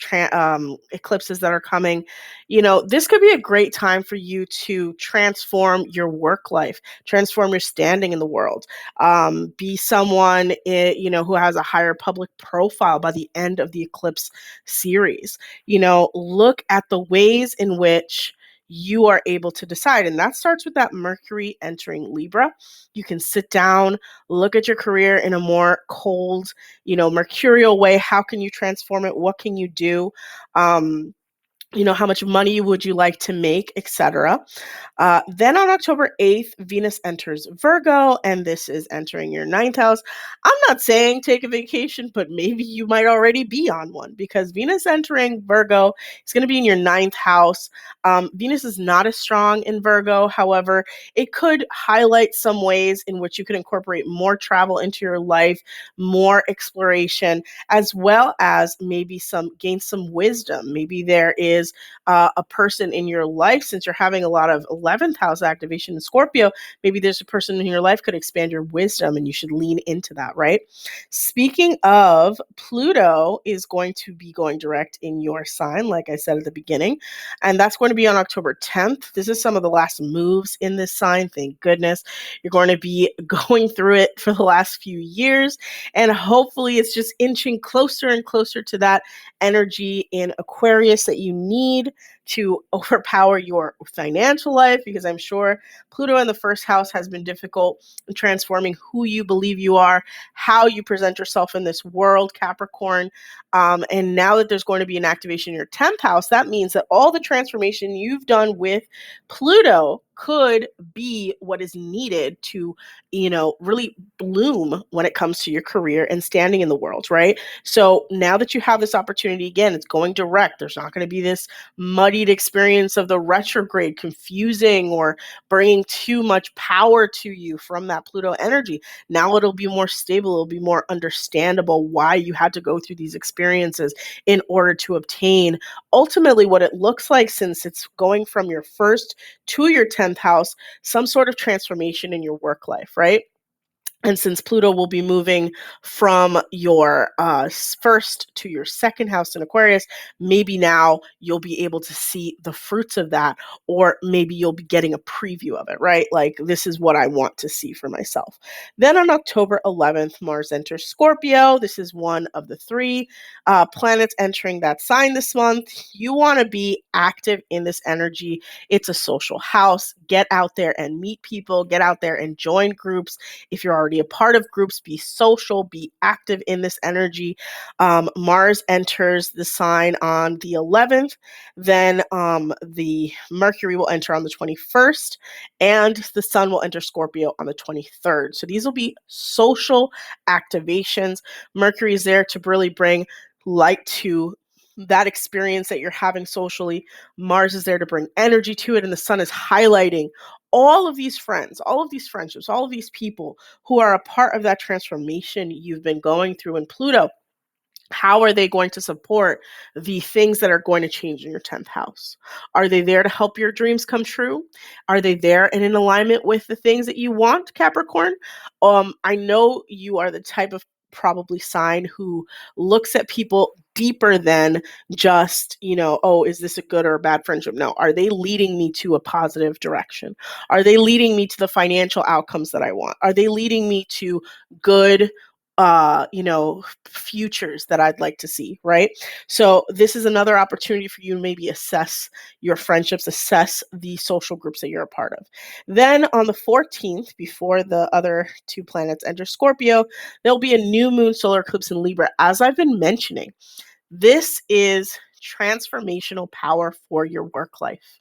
eclipses that are coming. This could be a great time for you to transform your work life, transform your standing in the world, be someone, who has a higher public profile by the end of the eclipse series. Look at the ways in which you are able to decide. And that starts with that Mercury entering Libra. You can sit down, look at your career in a more cold, mercurial way. How can you transform it? What can you do? How much money would you like to make, etc. Then on October 8th, Venus enters Virgo, and this is entering your 9th house. I'm not saying take a vacation, but maybe you might already be on one, because Venus entering Virgo is going to be in your 9th house. Venus is not as strong in Virgo. However, it could highlight some ways in which you could incorporate more travel into your life, more exploration, as well as maybe gain some wisdom. Maybe there is a person in your life, since you're having a lot of 11th house activation in Scorpio, maybe there's a person in your life could expand your wisdom, and you should lean into that, right? Speaking of, Pluto is going to be going direct in your sign, like I said at the beginning, and that's going to be on October 10th. This is some of the last moves in this sign. Thank goodness. You're going to be going through it for the last few years, and hopefully it's just inching closer and closer to that energy in Aquarius that you need to overpower your financial life, because I'm sure Pluto in the first house has been difficult in transforming who you believe you are, how you present yourself in this world, Capricorn. And now that there's going to be an activation in your 10th house, that means that all the transformation you've done with Pluto could be what is needed to, really bloom when it comes to your career and standing in the world, right? So now that you have this opportunity, again, it's going direct. There's not going to be this muddied experience of the retrograde, confusing or bringing too much power to you from that Pluto energy. Now it'll be more stable. It'll be more understandable why you had to go through these experiences in order to obtain ultimately what it looks like, since it's going from your first to your 10th house, some sort of transformation in your work life, right? And since Pluto will be moving from your first to your second house in Aquarius, maybe now you'll be able to see the fruits of that, or maybe you'll be getting a preview of it, right? Like, this is what I want to see for myself. Then on October 11th, Mars enters Scorpio. This is one of the three planets entering that sign this month. You want to be active in this energy. It's a social house. Get out there and meet people. Get out there and join groups. If you're already already a part of groups, be social, be active in this energy. Mars enters the sign on the 11th, then the Mercury will enter on the 21st, and the Sun will enter Scorpio on the 23rd. So these will be social activations. Mercury is there to really bring light to that experience that you're having socially. Mars is there to bring energy to it, and the Sun is highlighting all of these friends, all of these friendships, all of these people who are a part of that transformation you've been going through. And Pluto, how are they going to support the things that are going to change in your 10th house? Are they there to help your dreams come true? Are they there and in alignment with the things that you want, Capricorn? I know you are the type of probably sign who looks at people deeper than just, oh, is this a good or a bad friendship? No. Are they leading me to a positive direction? Are they leading me to the financial outcomes that I want? Are they leading me to good futures that I'd like to see, right? So this is another opportunity for you to maybe assess your friendships, assess the social groups that you're a part of. Then on the 14th, before the other two planets enter Scorpio, there'll be a new moon solar eclipse in Libra. As I've been mentioning, this is transformational power for your work life.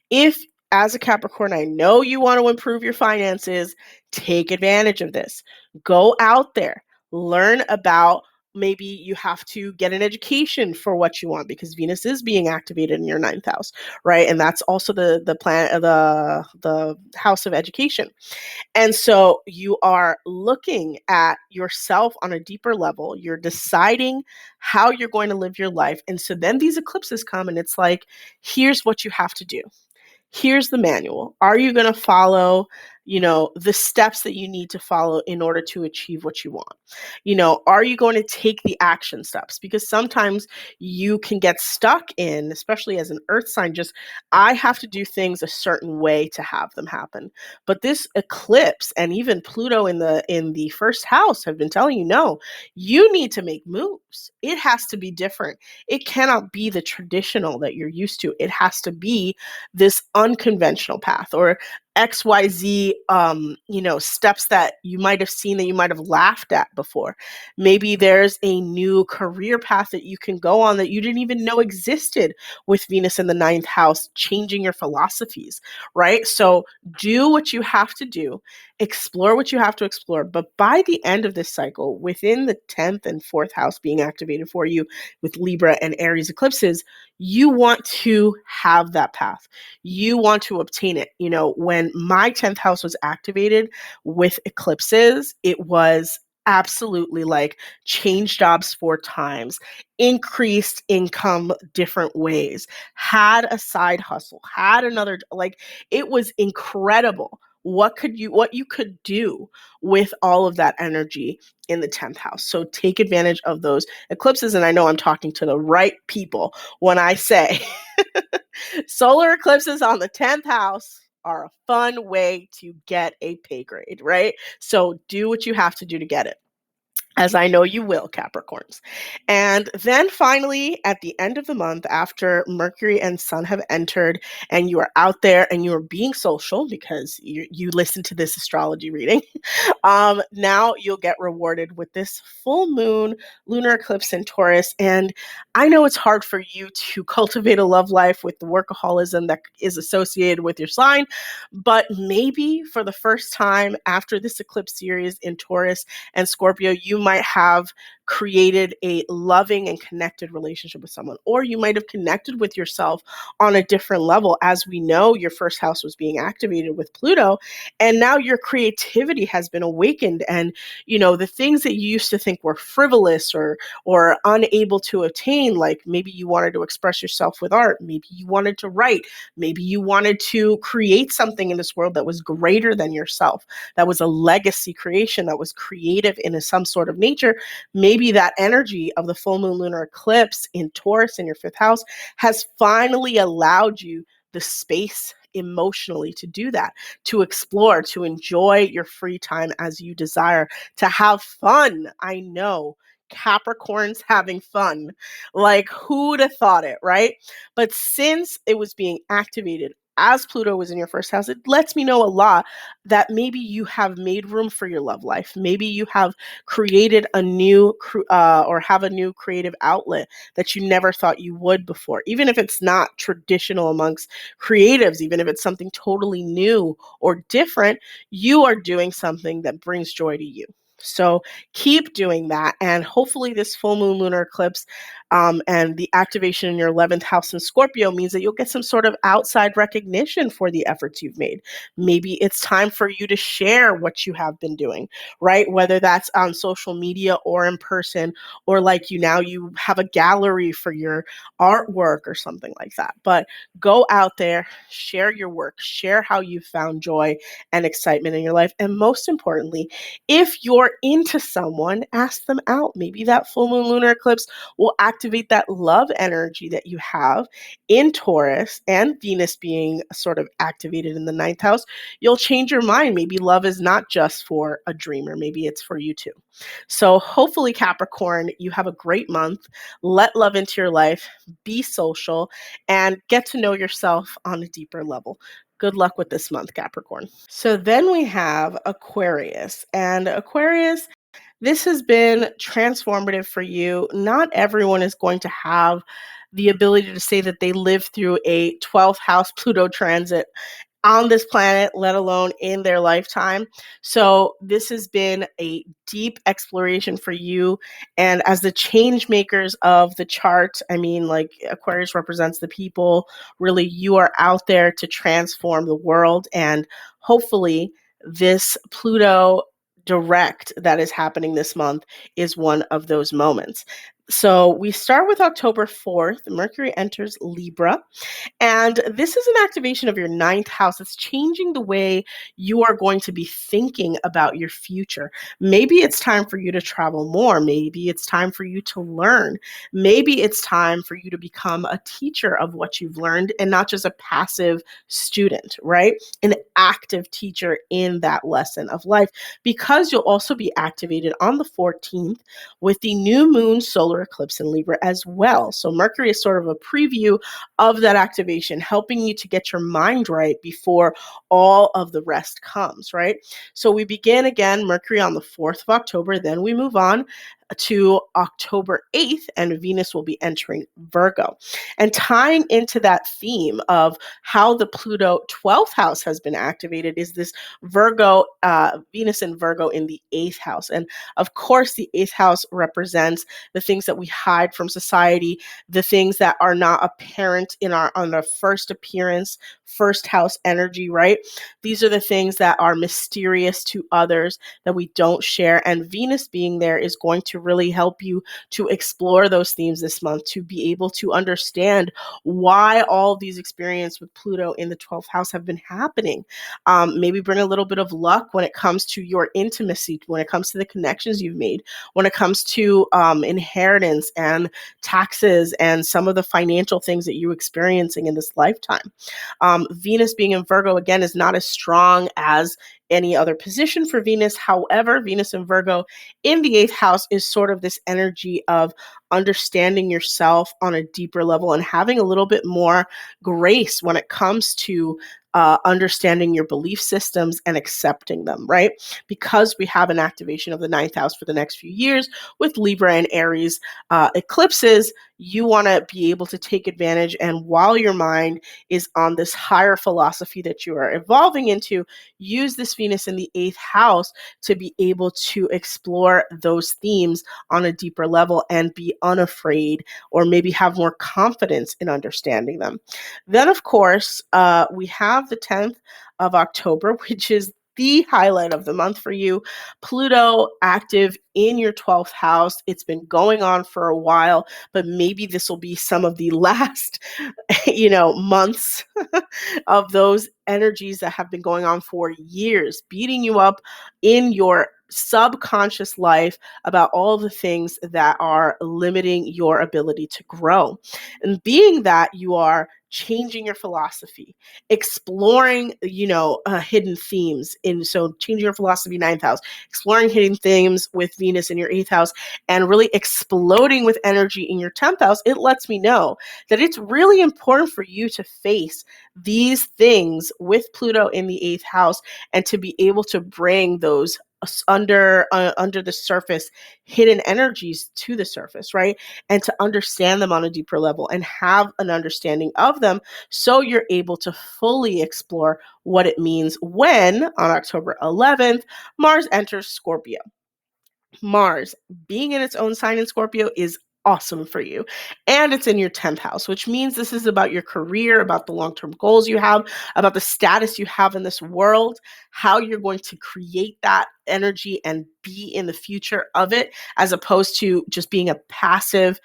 If, as a Capricorn, I know you want to improve your finances, take advantage of this. Go out there, learn about, maybe you have to get an education for what you want because Venus is being activated in your 9th house, right? And that's also the planet, the house of education. And so you are looking at yourself on a deeper level. You're deciding how you're going to live your life. And so then these eclipses come and it's like, here's what you have to do. Here's the manual. Are you going to follow, the steps that you need to follow in order to achieve what you want? Are you going to take the action steps? Because sometimes you can get stuck in, especially as an earth sign, just, I have to do things a certain way to have them happen. But this eclipse and even Pluto in the first house have been telling you, no, you need to make moves. It has to be different. It cannot be the traditional that you're used to. It has to be this unconventional path, or XYZ, steps that you might have seen, that you might have laughed at before. Maybe there's a new career path that you can go on that you didn't even know existed with Venus in the 9th house, changing your philosophies, right? So do what you have to do, explore what you have to explore. But by the end of this cycle, within the 10th and 4th house being activated for you with Libra and Aries eclipses, you want to have that path. You want to obtain it. When my 10th house was activated with eclipses, it was absolutely like change jobs 4 times, increased income different ways, had a side hustle, had another, like, it was incredible what you could do with all of that energy in the 10th house. So take advantage of those eclipses. And I know I'm talking to the right people when I say solar eclipses on the 10th house are a fun way to get a pay grade, right? So do what you have to do to get it, as I know you will, Capricorns. And then finally, at the end of the month, after Mercury and Sun have entered and you are out there and you are being social because you listen to this astrology reading, now you'll get rewarded with this full moon lunar eclipse in Taurus. And I know it's hard for you to cultivate a love life with the workaholism that is associated with your sign, but maybe for the first time after this eclipse series in Taurus and Scorpio, you might have created a loving and connected relationship with someone, or you might have connected with yourself on a different level. As we know, your first house was being activated with Pluto, and now your creativity has been awakened. And, the things that you used to think were frivolous or unable to attain, like maybe you wanted to express yourself with art, maybe you wanted to write, maybe you wanted to create something in this world that was greater than yourself, that was a legacy creation, that was creative in some sort of nature. Maybe that energy of the full moon lunar eclipse in Taurus in your 5th house has finally allowed you the space emotionally to do that, to explore, to enjoy your free time as you desire, to have fun. I know Capricorns having fun. Like, who'd have thought it, right? But since it was being activated as Pluto is in your first house, it lets me know a lot that maybe you have made room for your love life. Maybe you have created a new or have a new creative outlet that you never thought you would before. Even if it's not traditional amongst creatives, even if it's something totally new or different, you are doing something that brings joy to you. So keep doing that. And hopefully, this full moon lunar eclipse and the activation in your 11th house in Scorpio means that you'll get some sort of outside recognition for the efforts you've made. Maybe it's time for you to share what you have been doing, right? Whether that's on social media or in person, or like you have a gallery for your artwork or something like that. But go out there, share your work, share how you found joy and excitement in your life. And most importantly, if you're into someone, ask them out. Maybe that full moon lunar eclipse will activate that love energy that you have in Taurus, and Venus being sort of activated in the ninth house. You'll change your mind. Maybe love is not just for a dreamer. Maybe it's for you too. So hopefully, Capricorn, you have a great month. Let love into your life, be social, and get to know yourself on a deeper level. Good luck with this month, Capricorn. So then we have Aquarius. And Aquarius, this has been transformative for you. Not everyone is going to have the ability to say that they lived through a 12th house Pluto transit on this planet, let alone in their lifetime. So this has been a deep exploration for you. And as the change makers of the chart, I mean, like Aquarius represents the people, really, you are out there to transform the world. And hopefully, this Pluto direct that is happening this month is one of those moments. So we start with October 4th. Mercury enters Libra. And this is an activation of your ninth house. It's changing the way you are going to be thinking about your future. Maybe it's time for you to travel more. Maybe it's time for you to learn. Maybe it's time for you to become a teacher of what you've learned and not just a passive student, right? An active teacher in that lesson of life, because you'll also be activated on the 14th with the new moon solar eclipse in Libra as well. So Mercury is sort of a preview of that activation, helping you to get your mind right before all of the rest comes, right? So we begin again, Mercury on the 4th of October, then we move on to October 8th, and Venus will be entering Virgo. And tying into that theme of how the Pluto 12th house has been activated is this Virgo, Venus and Virgo in the 8th house. And of course, the 8th house represents the things that we hide from society, the things that are not apparent on our first appearance, first house energy, right? These are the things that are mysterious to others that we don't share. And Venus being there is going to really help you to explore those themes this month, to be able to understand why all these experiences with Pluto in the 12th house have been happening. Maybe bring a little bit of luck when it comes to your intimacy, when it comes to the connections you've made, when it comes to inheritance and taxes and some of the financial things that you're experiencing in this lifetime. Venus being in Virgo, again, is not as strong as any other position for Venus. However, Venus in Virgo in the 8th house is sort of this energy of understanding yourself on a deeper level and having a little bit more grace when it comes to understanding your belief systems and accepting them, right? Because we have an activation of the 9th house for the next few years with Libra and Aries eclipses, you want to be able to take advantage. And while your mind is on this higher philosophy that you are evolving into, use this Venus in the 8th house to be able to explore those themes on a deeper level and be unafraid, or maybe have more confidence in understanding them. Then, of course, we have the 10th of October, which is the highlight of the month for you. Pluto active in your 12th house. It's been going on for a while, but maybe this will be some of the last, months of those energies that have been going on for years, beating you up in your subconscious life about all the things that are limiting your ability to grow. And being that you are changing your philosophy, exploring, hidden themes. So changing your philosophy, ninth house, exploring hidden themes with Venus in your eighth house, and really exploding with energy in your 10th house, it lets me know that it's really important for you to face these things with Pluto in the eighth house and to be able to bring those under the surface hidden energies to the surface, right? And to understand them on a deeper level and have an understanding of them so you're able to fully explore what it means when on October 11th Mars enters Scorpio. Mars being in its own sign in Scorpio is awesome for you. And it's in your 10th house, which means this is about your career, about the long-term goals you have, about the status you have in this world, how you're going to create that energy and be in the future of it, as opposed to just being a passive,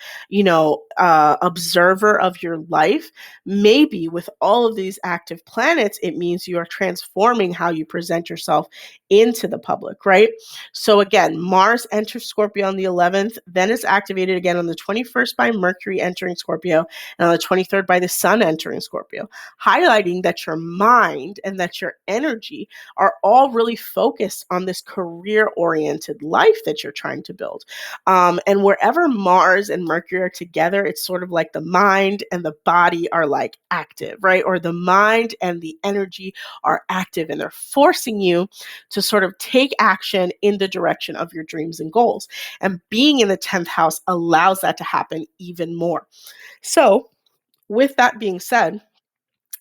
observer of your life. Maybe with all of these active planets, it means you are transforming how you present yourself into the public, right? So again, Mars enters Scorpio on the 11th, then is activated again on the 21st by Mercury entering Scorpio, and on the 23rd by the Sun entering Scorpio, highlighting that your mind and that your energy are all really focused on this career-oriented life that you're trying to build. And wherever Mars and Mercury are together, it's sort of like the mind and the body are like active, right? Or the mind and the energy are active, and they're forcing you to sort of take action in the direction of your dreams and goals. And being in the 10th house allows that to happen even more. So, with that being said,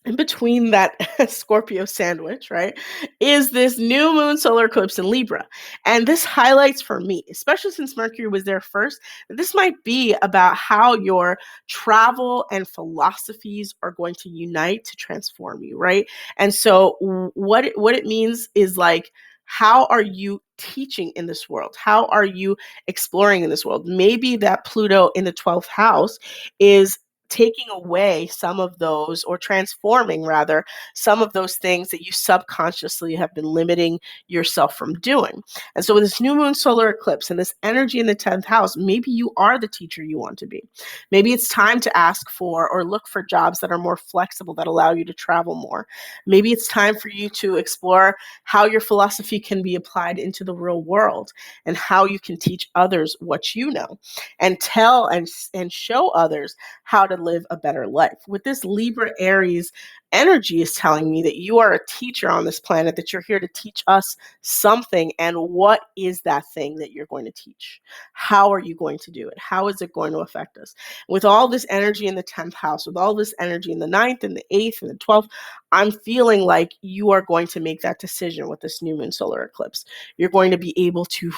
in between that Scorpio sandwich, right, is this new moon solar eclipse in Libra. And this highlights for me, especially since Mercury was there first, that this might be about how your travel and philosophies are going to unite to transform you, right? And so what it means is like, how are you teaching in this world? How are you exploring in this world? Maybe that Pluto in the 12th house is taking away some of those, or transforming rather, some of those things that you subconsciously have been limiting yourself from doing. And so with this new moon solar eclipse and this energy in the 10th house, maybe you are the teacher you want to be. Maybe it's time to ask for or look for jobs that are more flexible, that allow you to travel more. Maybe it's time for you to explore how your philosophy can be applied into the real world and how you can teach others what you know and tell and show others how to live a better life. With this Libra Aries energy is telling me that you are a teacher on this planet, that you're here to teach us something. And what is that thing that you're going to teach? How are you going to do it? How is it going to affect us? With all this energy in the 10th house, with all this energy in the 9th and the 8th and the 12th, I'm feeling like you are going to make that decision with this new moon solar eclipse. You're going to be able to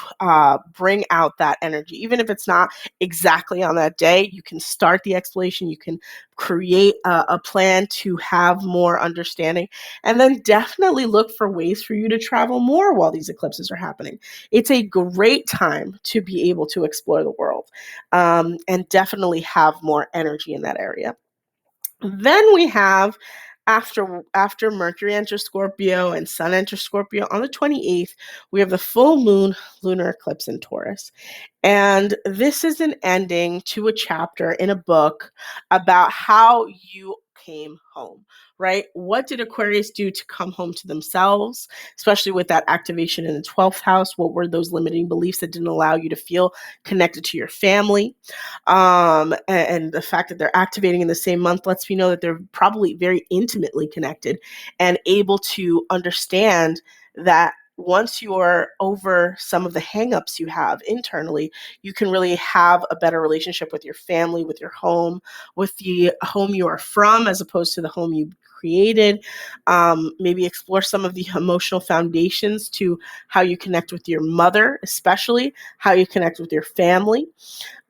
bring out that energy. Even if it's not exactly on that day, you can start the exploration, you can create a plan to have more understanding, and then definitely look for ways for you to travel more while these eclipses are happening. It's a great time to be able to explore the world, and definitely have more energy in that area. Then we have, after Mercury enters Scorpio and Sun enters Scorpio on the 28th, we have the full moon lunar eclipse in Taurus. And this is an ending to a chapter in a book about how you came home, right? What did Aquarius do to come home to themselves, especially with that activation in the 12th house? What were those limiting beliefs that didn't allow you to feel connected to your family? And the fact that they're activating in the same month lets me know that they're probably very intimately connected and able to understand that once you're over some of the hangups you have internally, you can really have a better relationship with your family, with your home, with the home you are from, as opposed to the home you created. Maybe explore some of the emotional foundations to how you connect with your mother, especially how you connect with your family.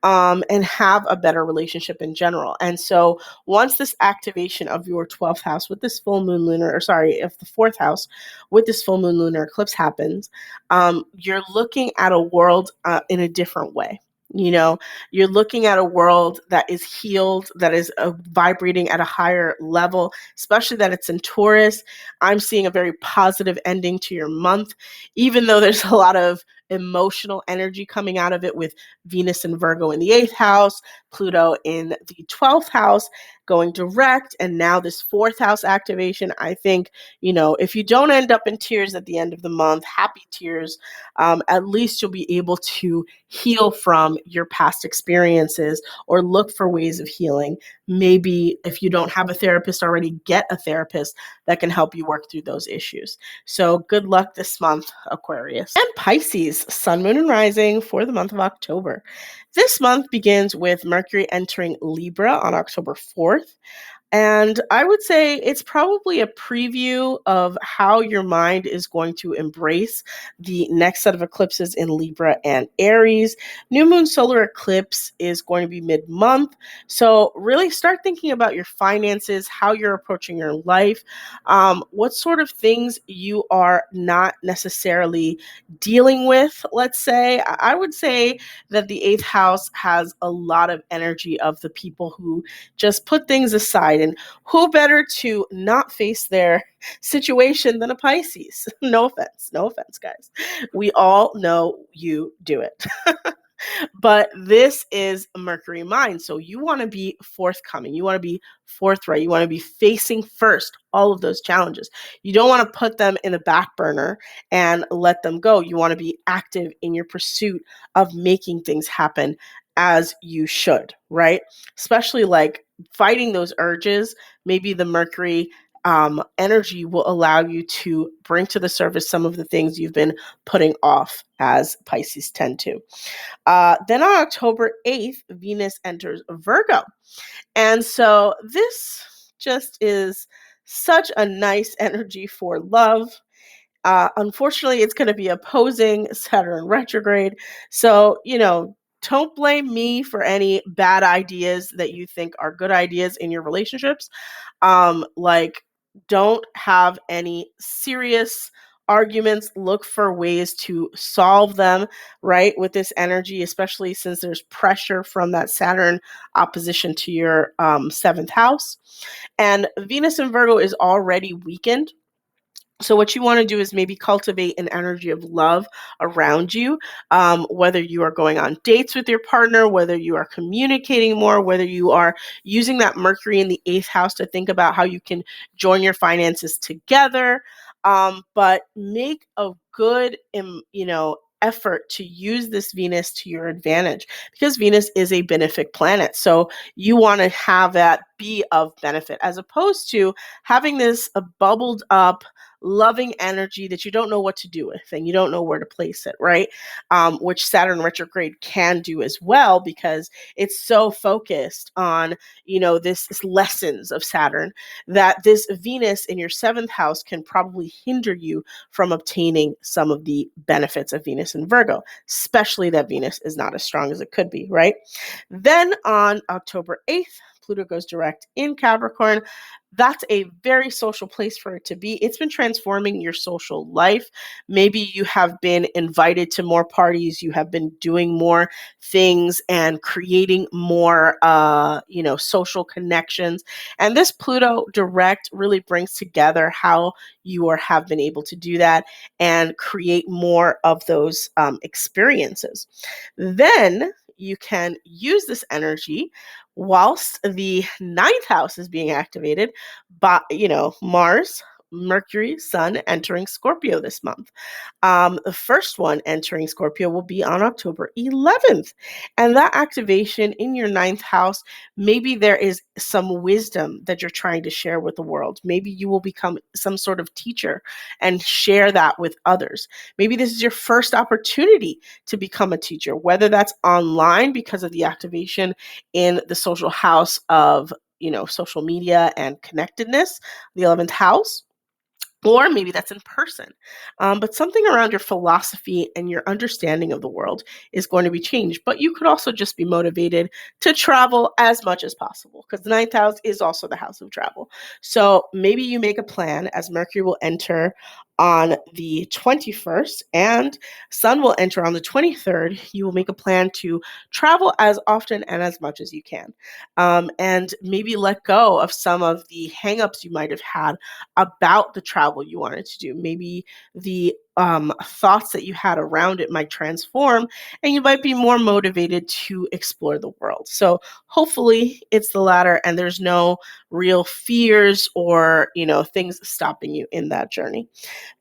And have a better relationship in general. And so once this activation of your 12th house with this full moon lunar, or sorry, if the 4th house with this full moon lunar eclipse happens, you're looking at a world in a different way. You're looking at a world that is healed, that is vibrating at a higher level, especially that it's in Taurus. I'm seeing a very positive ending to your month, even though there's a lot of emotional energy coming out of it with Venus and Virgo in the 8th house, Pluto in the 12th house going direct, and now this 4th house activation. I think, if you don't end up in tears at the end of the month, happy tears, at least you'll be able to heal from your past experiences or look for ways of healing. Maybe if you don't have a therapist already, get a therapist that can help you work through those issues. So good luck this month, Aquarius. And Pisces, Sun, Moon, and Rising for the month of October. This month begins with Mercury entering Libra on October 4th. And I would say it's probably a preview of how your mind is going to embrace the next set of eclipses in Libra and Aries. New moon solar eclipse is going to be mid-month. So really start thinking about your finances, how you're approaching your life, what sort of things you are not necessarily dealing with, let's say. I would say that the 8th house has a lot of energy of the people who just put things aside. And who better to not face their situation than a Pisces? No offense, guys. We all know you do it. But this is a Mercury mind. So you want to be forthcoming. You want to be forthright. You want to be facing first all of those challenges. You don't want to put them in the back burner and let them go. You want to be active in your pursuit of making things happen as you should, right? Especially like fighting those urges. Maybe the Mercury energy will allow you to bring to the surface some of the things you've been putting off, as Pisces tend to. Then on October 8th, Venus enters Virgo. And so this just is such a nice energy for love. Unfortunately, it's going to be opposing Saturn retrograde. So, don't blame me for any bad ideas that you think are good ideas in your relationships. Like, don't have any serious arguments. Look for ways to solve them, right, with this energy, especially since there's pressure from that Saturn opposition to your 7th house. And Venus in Virgo is already weakened. So what you want to do is maybe cultivate an energy of love around you, whether you are going on dates with your partner, whether you are communicating more, whether you are using that Mercury in the 8th house to think about how you can join your finances together. But make a good, effort to use this Venus to your advantage, because Venus is a benefic planet. So you want to have that be of benefit, as opposed to having this bubbled up, loving energy that you don't know what to do with and you don't know where to place it, right? Which Saturn retrograde can do as well, because it's so focused on, this lessons of Saturn, that this Venus in your 7th house can probably hinder you from obtaining some of the benefits of Venus in Virgo, especially that Venus is not as strong as it could be, right? Then on October 8th, Pluto goes direct in Capricorn. That's a very social place for it to be. It's been transforming your social life. Maybe you have been invited to more parties. You have been doing more things and creating more, social connections. And this Pluto direct really brings together how you have been able to do that and create more of those experiences. Then you can use this energy whilst the 9th house is being activated by, Mars, Mercury, Sun entering Scorpio this month. The first one entering Scorpio will be on October 11th. And that activation in your 9th house, maybe there is some wisdom that you're trying to share with the world. Maybe you will become some sort of teacher and share that with others. Maybe this is your first opportunity to become a teacher, whether that's online because of the activation in the social house of, social media and connectedness, the 11th house. Or maybe that's in person. But something around your philosophy and your understanding of the world is going to be changed. But you could also just be motivated to travel as much as possible, because the 9th house is also the house of travel. So maybe you make a plan, as Mercury will enter on the 21st and Sun will enter on the 23rd. You will make a plan to travel as often and as much as you can. And maybe let go of some of the hangups you might have had about the travel you wanted to do. Maybe the thoughts that you had around it might transform, and you might be more motivated to explore the world. So hopefully it's the latter, and there's no real fears or things stopping you in that journey.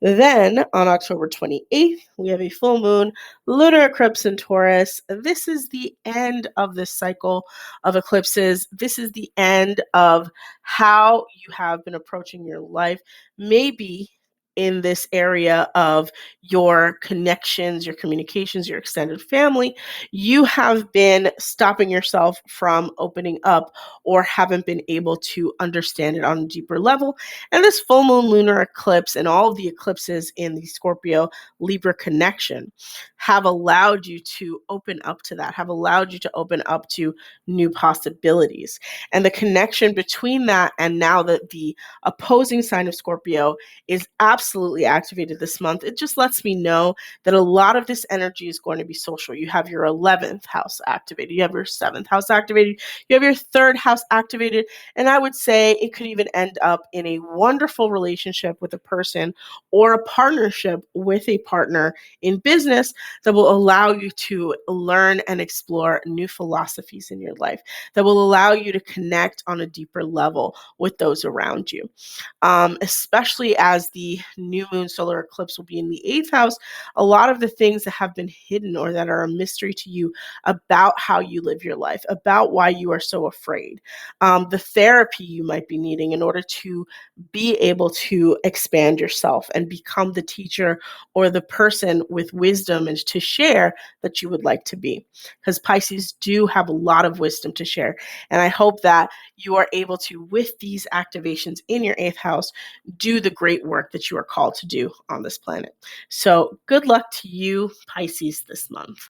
Then on October 28th, we have a full moon, lunar eclipse in Taurus. This is the end of this cycle of eclipses. This is the end of how you have been approaching your life. Maybe in this area of your connections, your communications, your extended family, you have been stopping yourself from opening up or haven't been able to understand it on a deeper level. And this full moon lunar eclipse and all of the eclipses in the Scorpio Libra connection have allowed you to open up to that, have allowed you to open up to new possibilities. And the connection between that and now that the opposing sign of Scorpio is absolutely activated this month, it just lets me know that a lot of this energy is going to be social. You have your 11th house activated, you have your 7th house activated, you have your 3rd house activated, and I would say it could even end up in a wonderful relationship with a person or a partnership with a partner in business that will allow you to learn and explore new philosophies in your life, that will allow you to connect on a deeper level with those around you. Especially as the new moon solar eclipse will be in the 8th house, a lot of the things that have been hidden or that are a mystery to you about how you live your life, about why you are so afraid, the therapy you might be needing in order to be able to expand yourself and become the teacher or the person with wisdom and to share that you would like to be. Because Pisces do have a lot of wisdom to share. And I hope that you are able to, with these activations in your 8th house, do the great work that you are called to do on this planet. So good luck to you, Pisces, this month.